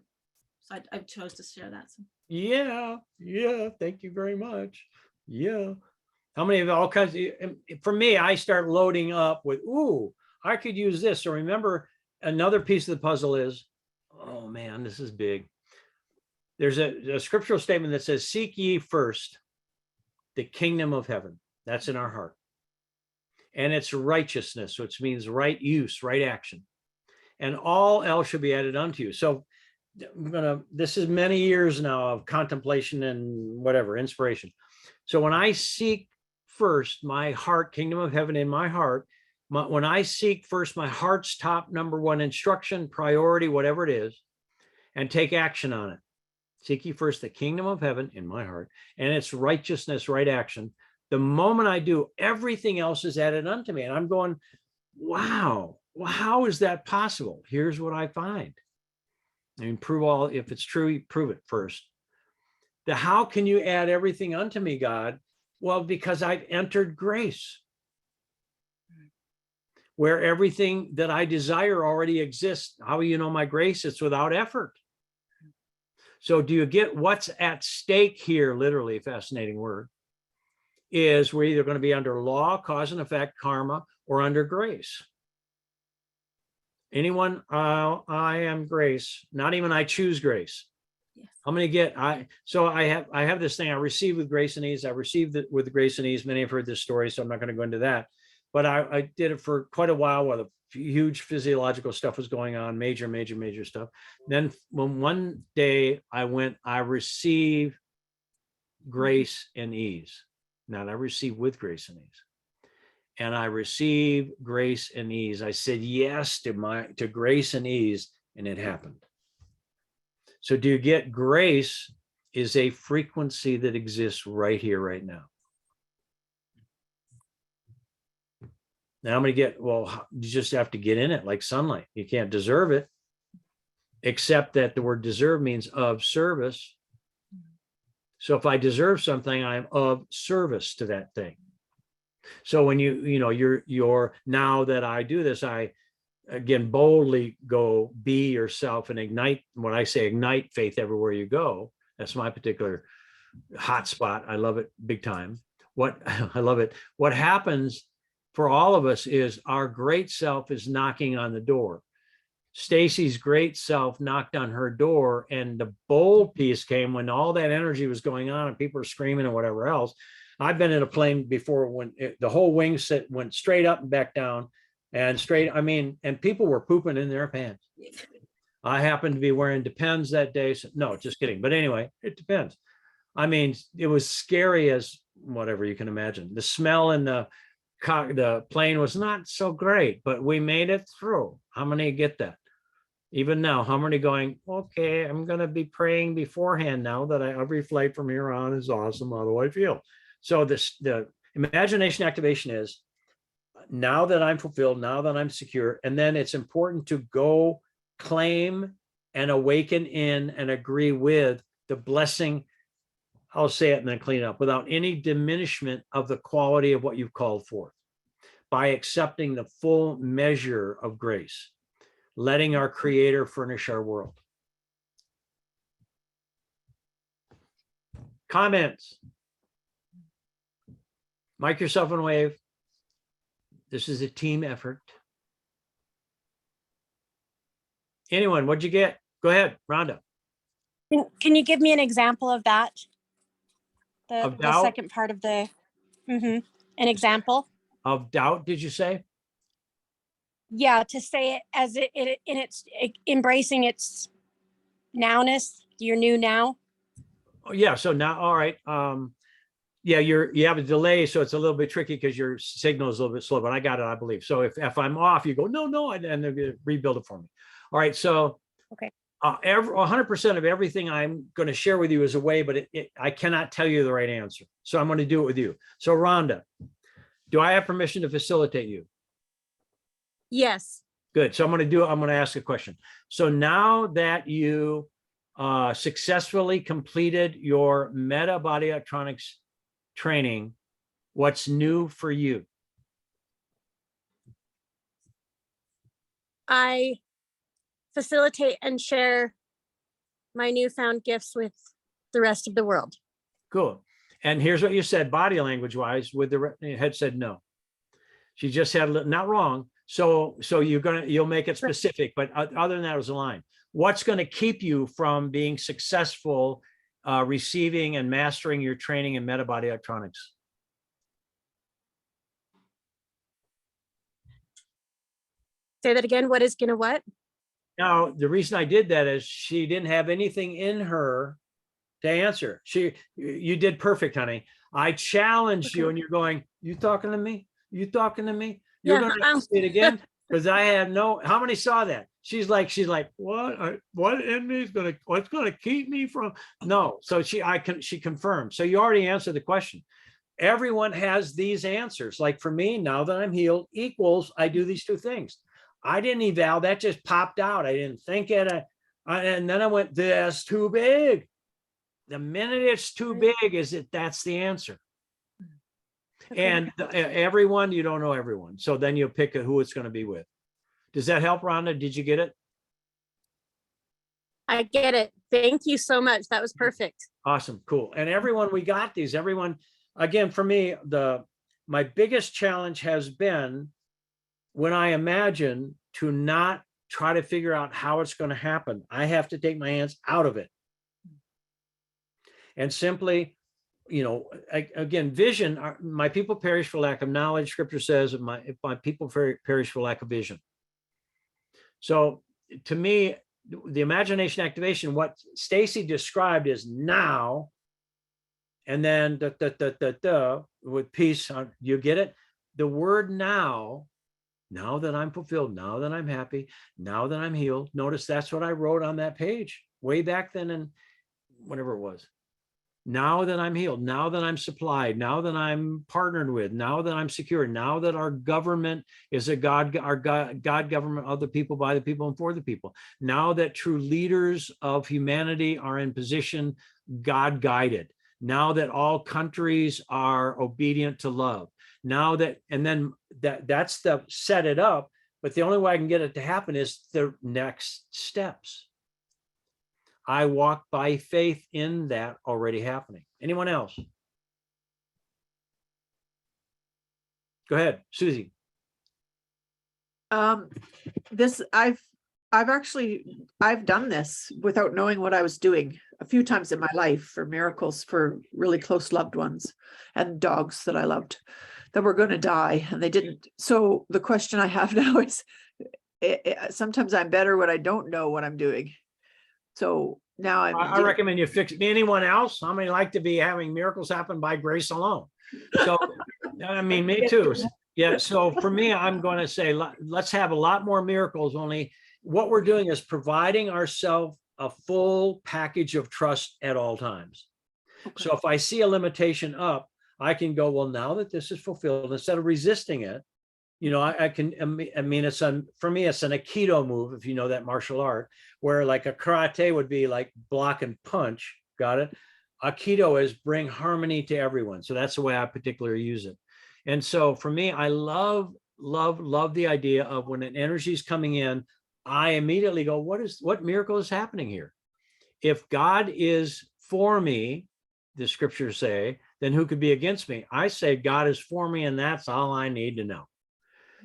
B: I chose to share that. So.
A: Yeah. Thank you very much. Yeah. How many of all kinds of, for me, I start loading up with, ooh, I could use this. So remember, another piece of the puzzle is, oh man, this is big. There's a scriptural statement that says, seek ye first the kingdom of heaven. That's in our heart. And it's righteousness, which means right use, right action. And all else should be added unto you. So this is many years now of contemplation and whatever, inspiration. So when I seek first my heart, kingdom of heaven in my heart, when I seek first my heart's top number one instruction, priority, whatever it is, and take action on it. Seek ye first the kingdom of heaven in my heart, and its righteousness, right action. The moment I do, everything else is added unto me. And I'm going, wow, well, how is that possible? Here's what I find. I mean, if it's true, you prove it first. How can you add everything unto me, God? Well, because I've entered grace, where everything that I desire already exists. How do you know my grace? It's without effort. So do you get what's at stake here? Literally, fascinating word. is we're either going to be under law, cause and effect, karma, or under grace. Anyone? I am grace. Not even I choose grace.
B: Yes.
A: I'm going to get, I have this thing I receive with grace and ease. I received it with grace and ease. Many have heard this story, so I'm not going to go into that. But I did it for quite a while the huge physiological stuff was going on, major stuff. Then when one day I received grace and ease. Not I received with grace and ease. And I received grace and ease. I said yes to grace and ease, and it happened. So do you get grace is a frequency that exists right here, right now. Now I'm going to get, well, you just have to get in it like sunlight. You can't deserve it, except that the word deserve means of service. So if I deserve something, I'm of service to that thing. So when you're now that I do this, I again boldly go be yourself and ignite. When I say ignite faith everywhere you go, that's my particular hot spot. I love it big time. I love it. What happens for all of us is our great self is knocking on the door. Stacy's great self knocked on her door, and the bold piece came when all that energy was going on and people were screaming and whatever else. I've been in a plane before when the whole wing set went straight up and back down and straight. I mean, and people were pooping in their pants. I happened to be wearing Depends that day. So, no, just kidding. But anyway, it depends. I mean, it was scary as whatever you can imagine. The smell in the plane was not so great, but we made it through. How many get that? Even now, how many going, okay, I'm going to be praying beforehand now that every flight from here on is awesome. How do I feel? So the imagination activation is now that I'm fulfilled, now that I'm secure. And then it's important to go claim and awaken in and agree with the blessing. I'll say it and then clean it up without any diminishment of the quality of what you've called for, by accepting the full measure of grace, letting our Creator furnish our world. Comments? Mic yourself and wave. This is a team effort. Anyone, what'd you get? Go ahead, Rhonda.
C: Can you give me an example of that?
A: Of
C: The
A: doubt?
C: second part of the, an example?
A: Of doubt, did you say?
C: Yeah, to say it as it in its embracing its nowness, your new now.
A: Oh, yeah, so now, all right. Yeah, you have a delay, so it's a little bit tricky because your signal is a little bit slow, but I got it, I believe. So if I'm off, you go, no, and they're gonna rebuild it for me. All right, so
C: okay.
A: 100% of everything I'm going to share with you is a way, but I cannot tell you the right answer. So I'm going to do it with you. So Rhonda, do I have permission to facilitate you?
C: Yes.
A: Good. So I'm going to ask a question. So now that you successfully completed your Meta Body Electronics training, what's new for you?
C: I facilitate and share my newfound gifts with the rest of the world.
A: Cool. And here's what you said body language wise with the head said no. She just had not wrong. So you'll make it specific, but other than that, it was a line. What's going to keep you from being successful receiving and mastering your training in Meta Body Electronics?
C: Say that again. What is going to what?
A: Now, the reason I did that is she didn't have anything in her to answer. You did perfect, honey. I challenged you and you're going, you talking to me? You talking to me? You're going to say it again? Because I had how many saw that? She's like, what in me is what's going to keep me from? No. So she confirmed. So you already answered the question. Everyone has these answers. Like for me, now that I'm healed equals, I do these two things. I didn't eval, that just popped out. I didn't think it. And then I went, that's too big. The minute it's too big that's the answer. Okay. And everyone, you don't know everyone. So then you'll pick who it's going to be with. Does that help, Rhonda? Did you get it?
C: I get it. Thank you so much. That was perfect.
A: Awesome. Cool. And everyone, we got these. Everyone, again, for me, my biggest challenge has been when I imagine to not try to figure out how it's going to happen. I have to take my hands out of it. And simply, again, vision, my people perish for lack of knowledge. Scripture says, if my people perish for lack of vision. So to me, the imagination activation, what Stacy described is now, and then with peace, you get it? The word now that I'm fulfilled, now that I'm happy, now that I'm healed. Notice that's what I wrote on that page way back then, and whatever it was. Now that I'm healed, now that I'm supplied, now that I'm partnered with, now that I'm secure, now that our government is our God government of the people, by the people, and for the people. Now that true leaders of humanity are in position, God guided. Now that all countries are obedient to love. Now that, and then that's the set it up, but the only way I can get it to happen is the next steps. I walk by faith in that already happening. Anyone else? Go ahead, Susie.
D: This I've done this without knowing what I was doing a few times in my life for miracles for really close loved ones and dogs that I loved that were going to die and they didn't. So the question I have now is, sometimes I'm better when I don't know what I'm doing. So now
A: I recommend you fix it. Anyone else? How many like to be having miracles happen by grace alone? So, I mean, me too. Yeah. So for me, I'm going to say, let's have a lot more miracles. Only what we're doing is providing ourselves a full package of trust at all times.
D: Okay.
A: So if I see a limitation up, I can go, well, now that this is fulfilled, instead of resisting it, I can, I mean, for me, it's an Aikido move, if you know that martial art, where like a karate would be like block and punch. Got it? Aikido is bring harmony to everyone. So that's the way I particularly use it. And so for me, I love the idea of when an energy is coming in, I immediately go, what miracle is happening here? If God is for me, the scriptures say, then who could be against me? I say God is for me, and that's all I need to know.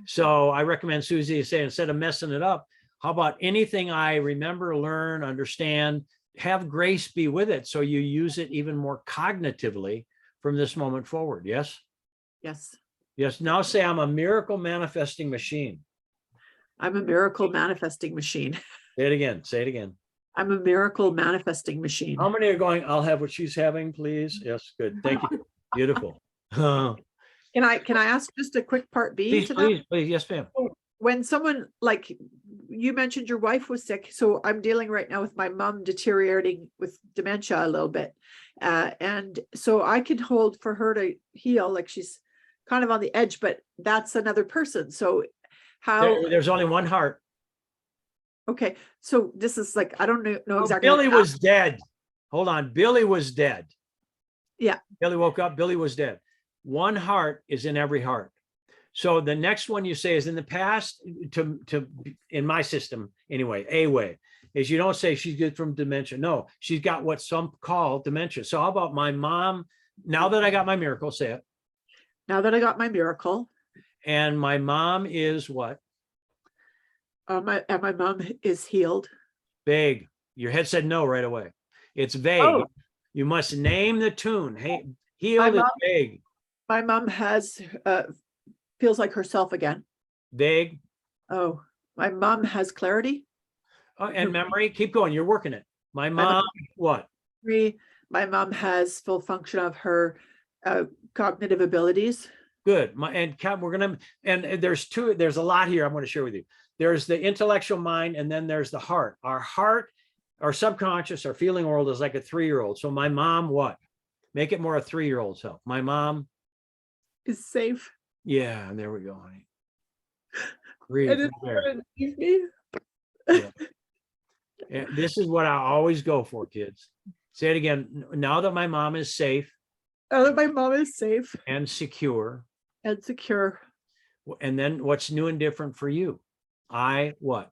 A: So I recommend Susie to say, instead of messing it up, how about anything I remember, learn, understand, have grace be with it. So you use it even more cognitively from this moment forward. Yes.
D: Yes.
A: Yes. Now say I'm a miracle manifesting machine.
D: I'm a miracle manifesting machine.
A: Say it again. Say it again.
D: I'm a miracle manifesting machine.
A: How many are going, I'll have what she's having, please? Yes. Good. Thank you. Beautiful.
D: Can I ask just a quick part B
A: Please,
D: to that?
A: please. Yes, ma'am.
D: When someone, like you mentioned your wife was sick, so I'm dealing right now with my mom deteriorating with dementia a little bit. And so I can hold for her to heal, like she's kind of on the edge, but that's another person. So how,
A: There's only one heart.
D: okay, so this is like, I don't know
A: Oh,
D: exactly.
A: Billy was dead. Hold on. Billy was dead.
D: Yeah.
A: Billy woke up. Billy was dead. One heart is in every heart. So the next one you say is in the past, in my system anyway, a way is you don't say she's good from dementia. No, she's got what some call dementia. So how about my mom? Now that I got my miracle, say it.
D: Now that I got my miracle.
A: And my mom is what?
D: My mom is healed.
A: Vague. Your head said no right away. It's vague.
D: Oh.
A: You must name the tune. Hey, healed is vague.
D: My mom has, feels like herself again.
A: Vague.
D: Oh, my mom has clarity.
A: Oh, and memory. Keep going. You're working it. My mom, what?
D: My mom has full function of her cognitive abilities.
A: Good. There's a lot here I'm going to share with you. There's the intellectual mind, and then there's the heart. Our heart, our subconscious, our feeling world is like a 3-year-old. So my mom, what? Make it more a 3-year-old's help. My mom
D: Is safe.
A: Yeah, and there we go, honey. Breathe.
D: And it's
A: There.
D: gonna leave me.
A: Yeah. And this is what I always go for, kids. Say it again. Now that my mom is safe
D: Now that my mom is safe
A: and secure,
D: and secure,
A: and then what's new and different for you? I what?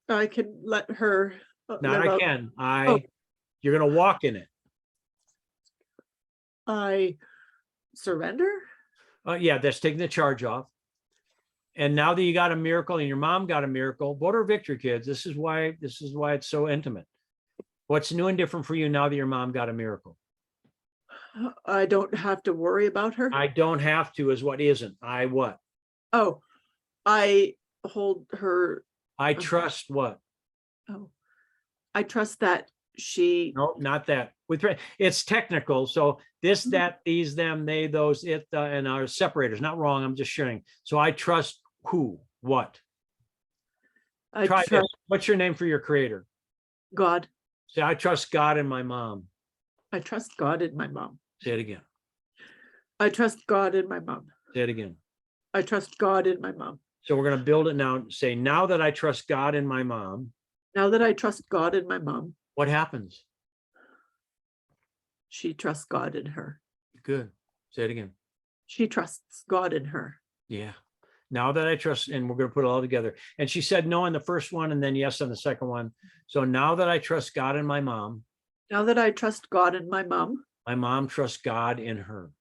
D: I can let her.
A: Not
D: live
A: I
D: out.
A: can.
D: Oh.
A: You're gonna walk in it.
D: I surrender.
A: Yeah, that's taking the charge off. And now that you got a miracle and your mom got a miracle, what are victory, kids? This is why it's so intimate. What's new and different for you now that your mom got a miracle?
D: I don't have to worry about her.
A: I don't have to is what isn't. I what?
D: Oh, I hold her.
A: I trust what?
D: Oh, I trust that she.
A: No, not that. It's technical. So this, that, these, them, they, those, it, and our separators. Not wrong. I'm just sharing. So I trust who? What?
D: I
A: Try this.
D: trust
A: What's your name for your creator?
D: God.
A: Say, I trust God and my mom.
D: I trust God in my mom.
A: Say it again.
D: I trust God in my mom.
A: Say it again.
D: I trust God in my mom.
A: So we're going to build it now. Say, now that I trust God and my mom,
D: Now that I trust God in my mom,
A: what happens?
D: she trusts God in her.
A: Good. Say it again.
D: She trusts God in her.
A: Yeah. Now that I trust, and we're going to put it all together. And she said no on the first one and then yes on the second one. So now that I trust God and my mom
D: Now that I trust God in my mom
A: trusts God in her.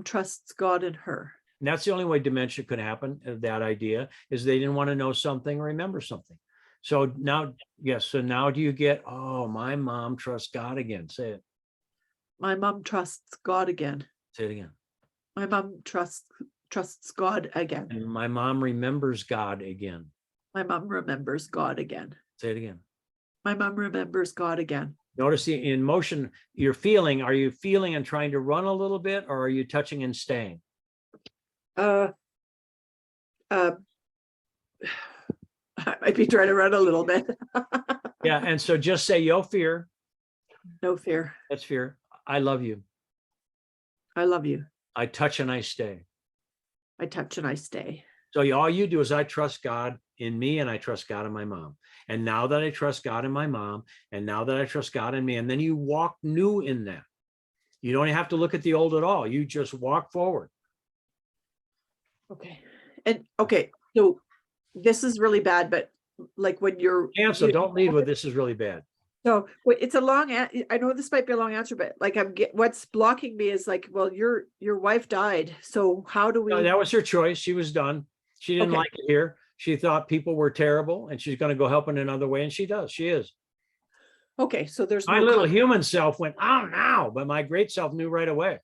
D: trusts God in her.
A: And that's the only way dementia could happen. That idea is they didn't want to know something or remember something. So now, yes. So now do you get, oh, my mom trusts God again. Say it.
D: My mom trusts God again.
A: Say it again.
D: My mom trusts God again.
A: And my mom remembers God again.
D: My mom remembers God again.
A: Say it again.
D: My mom remembers God again.
A: Notice the in motion you're feeling. Are you feeling and trying to run a little bit, or are you touching and staying?
D: I might be trying to run a little bit.
A: Yeah. And so just say, yo, fear.
D: No fear.
A: That's fear. I love you.
D: I love you.
A: I touch and I stay.
D: I touch and I stay.
A: So all you do is I trust God in me and I trust God in my mom. And now that I trust God in my mom, and now that I trust God in me, and then you walk new in that. You don't have to look at the old at all. You just walk forward.
D: Okay. And okay, so this is really bad, but like when you're
A: Cancel. Don't lead with this is really bad.
D: So it's a long, I know this might be a long answer, but like what's blocking me is like, well, your wife died. So how do we?
A: No, that was her choice. She was done. She didn't
D: Okay.
A: like it here. She thought people were terrible and she's going to go help in another way. And she does. She is.
D: Okay, so there's
A: My
D: no
A: little human self went, oh, no, but my great self knew right away.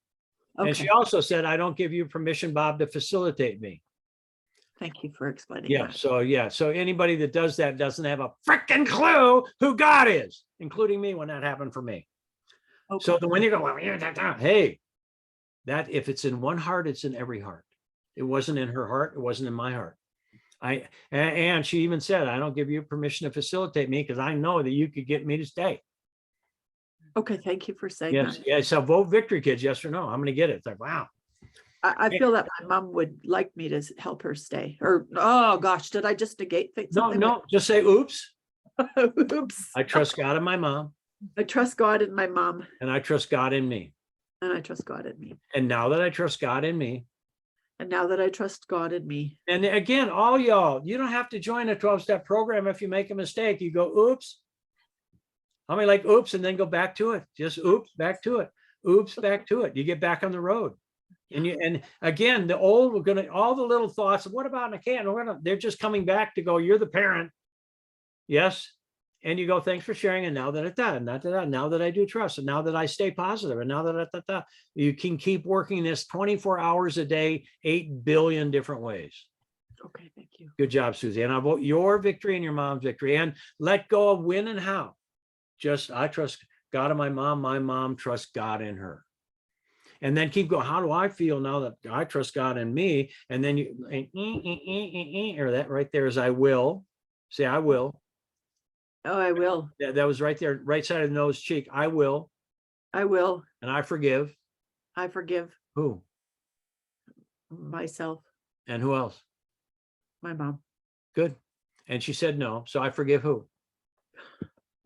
A: And
D: Okay,
A: she also said, I don't give you permission, Bob, to facilitate me.
D: thank you for explaining
A: Yeah.
D: that.
A: So, yeah. So anybody that does that doesn't have a freaking clue who God is, including me when that happened for me. So
D: Okay.
A: when you go, well, hey, that if it's in one heart, it's in every heart. It wasn't in her heart. It wasn't in my heart. And she even said, I don't give you permission to facilitate me because I know that you could get me to stay.
D: Okay, thank you for saying
A: Yes.
D: that.
A: Yeah. So vote victory, kids. Yes or no? I'm going to get it. It's like, wow.
D: I feel that my mom would like me to help her stay. Or oh gosh, did I just negate things?
A: No, just say, oops.
D: Oops.
A: I trust God in my mom,
D: I trust God in my mom,
A: and I trust God in me.
D: and I trust God in me.
A: And now that I trust God in me,
D: And now that I trust God in me,
A: and again, all y'all, you don't have to join a 12-step program if you make a mistake. You go, oops. How many like oops and then go back to it? Just oops, back to it. Oops, back to it. You get back on the road. And again, the old, all the little thoughts of what about I can't, they're just coming back to go, you're the parent. Yes. And you go, thanks for sharing. And now that it's that, and now that I do trust, and now that I stay positive, and now that you can keep working this 24 hours a day, 8 billion different ways.
D: okay, thank you.
A: Good job, Susie. And I vote your victory and your mom's victory, and let go of when and how. Just, I trust God in my mom trusts God in her. And then keep going. How do I feel now that I trust God in me? And then you, or that right there is I will. Say, I will.
D: Oh, I will.
A: That was right there, right side of the nose cheek. I will.
D: I will.
A: And I forgive.
D: I forgive
A: Who?
D: myself,
A: And who else?
D: my mom.
A: Good. And she said no. So I forgive who?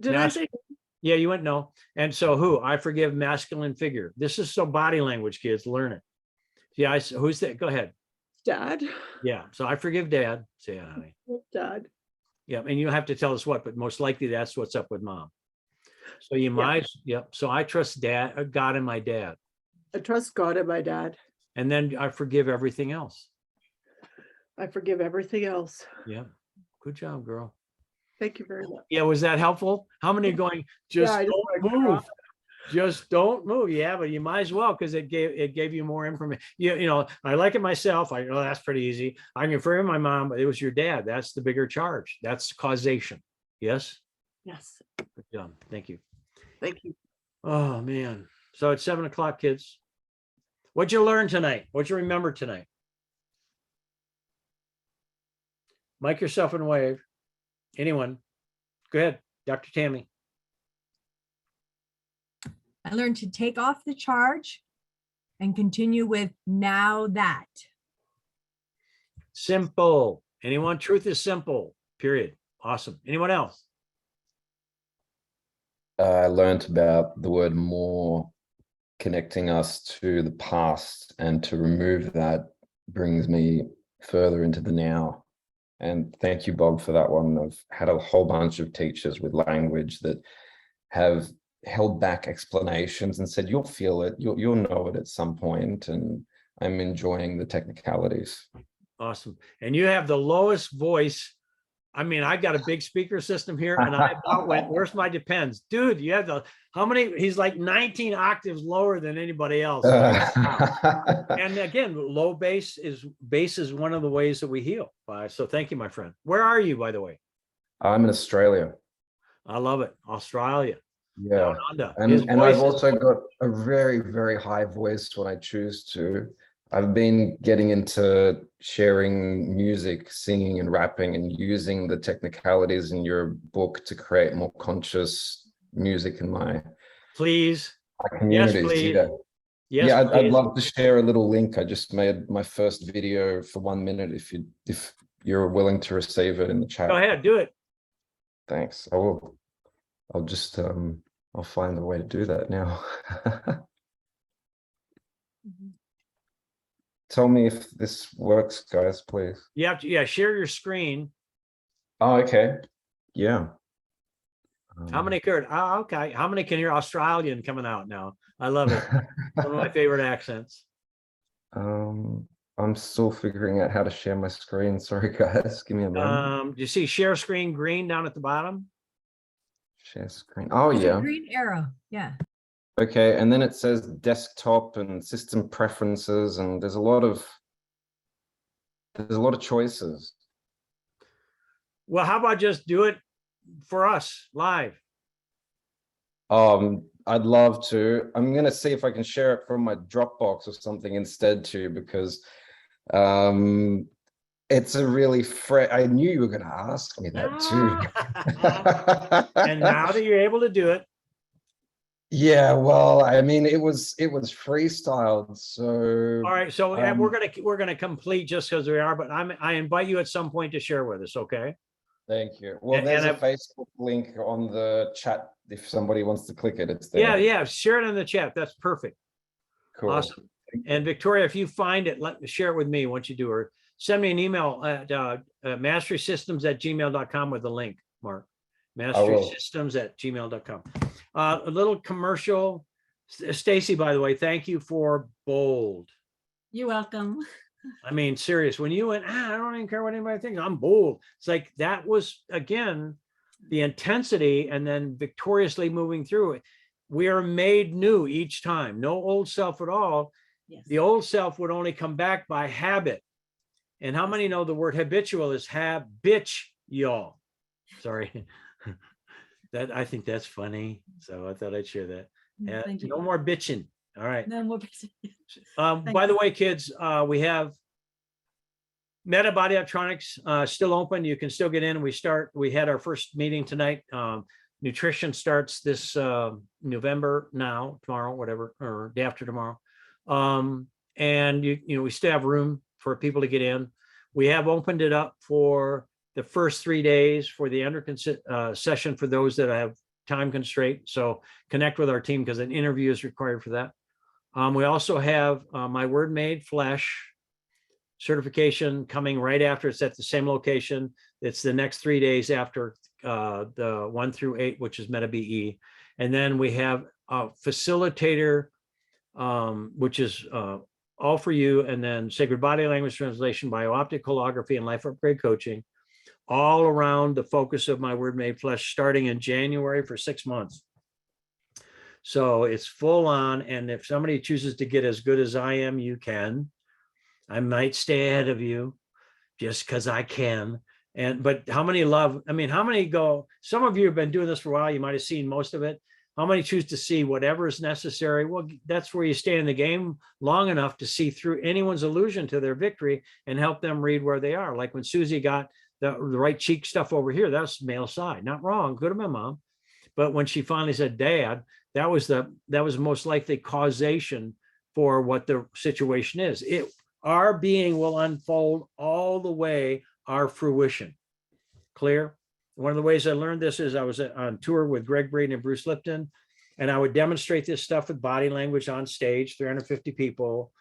D: Did I
A: Yes.
D: say
A: Yeah, you went no. And so who? I forgive masculine figure. This is so body language, kids. Learn it. Yeah, who's that? Go ahead.
D: Dad?
A: Yeah. So I forgive dad. Say it, honey.
D: Dad.
A: Yeah. And you have to tell us what, but most likely that's what's up with mom. So you might, yep. So I trust God in my dad.
D: I trust God and my dad.
A: And then I forgive everything else.
D: I forgive everything else.
A: Yeah. Good job, girl.
D: Thank you very much.
A: Yeah, was that helpful? How many are going, just
D: I just
A: don't
D: wanna
A: move? Just don't move. Yeah, but you might as well, because it gave you more information. You know, I like it myself. That's pretty easy. I can forgive my mom, but it was your dad. That's the bigger charge. That's causation. Yes.
D: Yes,
A: Good job. Thank you.
D: thank you.
A: Oh, man. So it's 7:00, kids. What'd you learn tonight? What'd you remember tonight? Mic yourself and wave. Anyone? Go ahead, Dr. Tammy.
E: I learned to take off the charge and continue with now that.
A: Simple. Anyone? Truth is simple, period. Awesome. Anyone else?
F: I learned about the word more connecting us to the past, and to remove that brings me further into the now. And thank you, Bob, for that one. I've had a whole bunch of teachers with language that have held back explanations and said, you'll feel it, you'll know it at some point. And I'm enjoying the technicalities.
A: Awesome. And you have the lowest voice. I mean, I got a big speaker system here, and I about went, where's my depends? Dude, you have how many? He's like 19 octaves lower than anybody else. And again, low bass is one of the ways that we heal. So thank you, my friend. Where are you, by the way?
F: I'm in Australia.
A: I love it. Australia.
F: Yeah.
A: Down under.
F: And
A: His
F: I've
A: voice is-
F: also got a very, very high voice when I choose to. I've been getting into sharing music, singing and rapping, and using the technicalities in your book to create more conscious music in my
A: Please.
F: communities.
A: please.
F: Yeah.
A: Yes,
F: Yeah, I'd
A: please.
F: love to share a little link. I just made my first video for 1 minute. If you're willing to receive it in the chat.
A: Go ahead, do it.
F: Thanks. I will. I'll just I'll find a way to do that now. Tell me if this works, guys, please.
A: You have to, share your screen.
F: Oh, okay. Yeah.
A: How many could? Oh, okay. How many can hear Australian coming out now? I love it. One of my favorite accents.
F: I'm still figuring out how to share my screen. Sorry, guys. Give me a moment.
A: Do you see share screen green down at the bottom?
F: Share screen. Oh,
E: It's a
F: yeah.
E: green arrow. Yeah.
F: Okay, and then it says desktop and system preferences, and there's a lot of choices.
A: Well, how about just do it for us live?
F: I'd love to. I'm gonna see if I can share it from my Dropbox or something instead too, because it's a really I knew you were gonna ask me that too.
A: And now that you're able to do it,
F: yeah, well, I mean, it was freestyled, so
A: all right. So we're gonna complete just because we are, but I invite you at some point to share with us. Okay.
F: thank you. Well,
A: And
F: there's a
A: I've-
F: Facebook link on the chat if somebody wants to click it. It's there.
A: Yeah. Share it in the chat. That's perfect.
F: Cool.
A: Awesome. And Victoria, if you find it, share it with me once you do, or send me an email at masterysystems@gmail.com with the link, Mark. Masterysystems@gmail.com. A little commercial. Stacy, by the way, thank you for bold.
B: You're welcome.
A: I mean, serious. When you went, I don't even care what anybody thinks. I'm bold. It's like that was, again, the intensity and then victoriously moving through it. We are made new each time. No old self at all.
B: Yes.
A: The old self would only come back by habit. And how many know the word habitual is y'all? Sorry. I think that's funny. So I thought I'd share that.
B: Thank you.
A: No more bitching. All right.
B: No more.
A: By the way, kids, we have Meta Body Electronics still open. You can still get in. We had our first meeting tonight. Nutrition starts this November tomorrow, whatever, or day after tomorrow. And we still have room for people to get in. We have opened it up for the first 3 days for the session for those that have time constraint. So connect with our team because an interview is required for that. We also have My Word Made Flesh certification coming right after. It's at the same location. It's the next 3 days after the 1 through 8, which is Meta BE. And then we have a facilitator which is all for you. And then Sacred Body Language Translation, Biooptic Holography, and Life Upgrade Coaching, all around the focus of My Word Made Flesh, starting in January for 6 months. So it's full on. And if somebody chooses to get as good as I am, you can. I might stay ahead of you just because I can. But how many love? I mean, how many go? Some of you have been doing this for a while. You might have seen most of it. How many choose to see whatever is necessary? Well, that's where you stay in the game long enough to see through anyone's illusion to their victory and help them read where they are. Like when Susie got the right cheek stuff over here, that's male side. Not wrong. Good of my mom. But when she finally said dad, that was most likely causation for what the situation is. Our being will unfold all the way our fruition. Clear? One of the ways I learned this is I was on tour with Greg Braden and Bruce Lipton, and I would demonstrate this stuff with body language on stage, 350 people.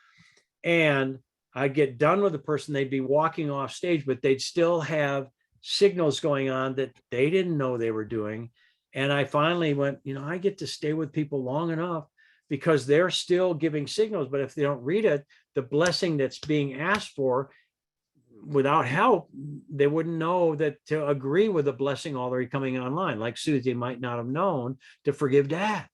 A: And I'd get done with the person, they'd be walking off stage, but they'd still have signals going on that they didn't know they were doing. And I finally went, I get to stay with people long enough because they're still giving signals, but if they don't read it, the blessing that's being asked for, without help, they wouldn't know that to agree with the blessing already coming online. Like Susie might not have known to forgive dad.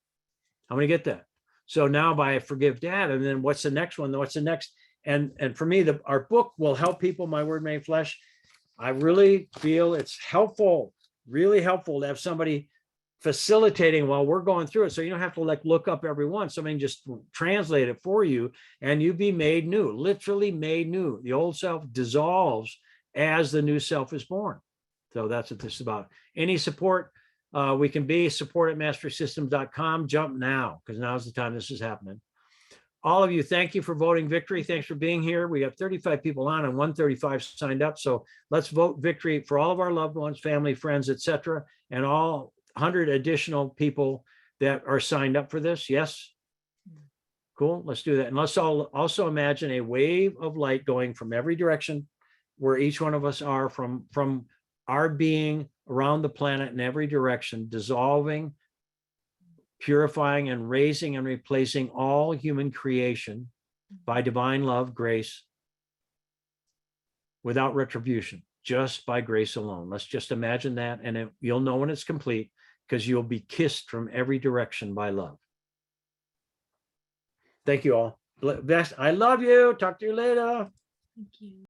A: I'm going to get that. So now by forgive dad, and then what's the next one? What's the next? And for me, our book will help people. My Word Made Flesh. I really feel it's helpful, really helpful to have somebody facilitating while we're going through it. So you don't have to look up every one. Somebody just translate it for you and you be made new, literally made new. The old self dissolves as the new self is born. So that's what this is about. Any support we can be, support@masterysystems.com. Jump now, because now's the time this is happening. All of you, thank you for voting victory. Thanks for being here. We have 35 people on and 135 signed up. So let's vote victory for all of our loved ones, family, friends, etc., and all 100 additional people that are signed up for this. Yes. Cool. Let's do that. And let's all also imagine a wave of light going from every direction where each one of us are, from our being around the planet in every direction, dissolving, purifying, and raising and replacing all human creation by divine love, grace, without retribution, just by grace alone. Let's just imagine that, and you'll know when it's complete, because you'll be kissed from every direction by love. Thank you all. Best. I love you. Talk to you later.
B: Thank you.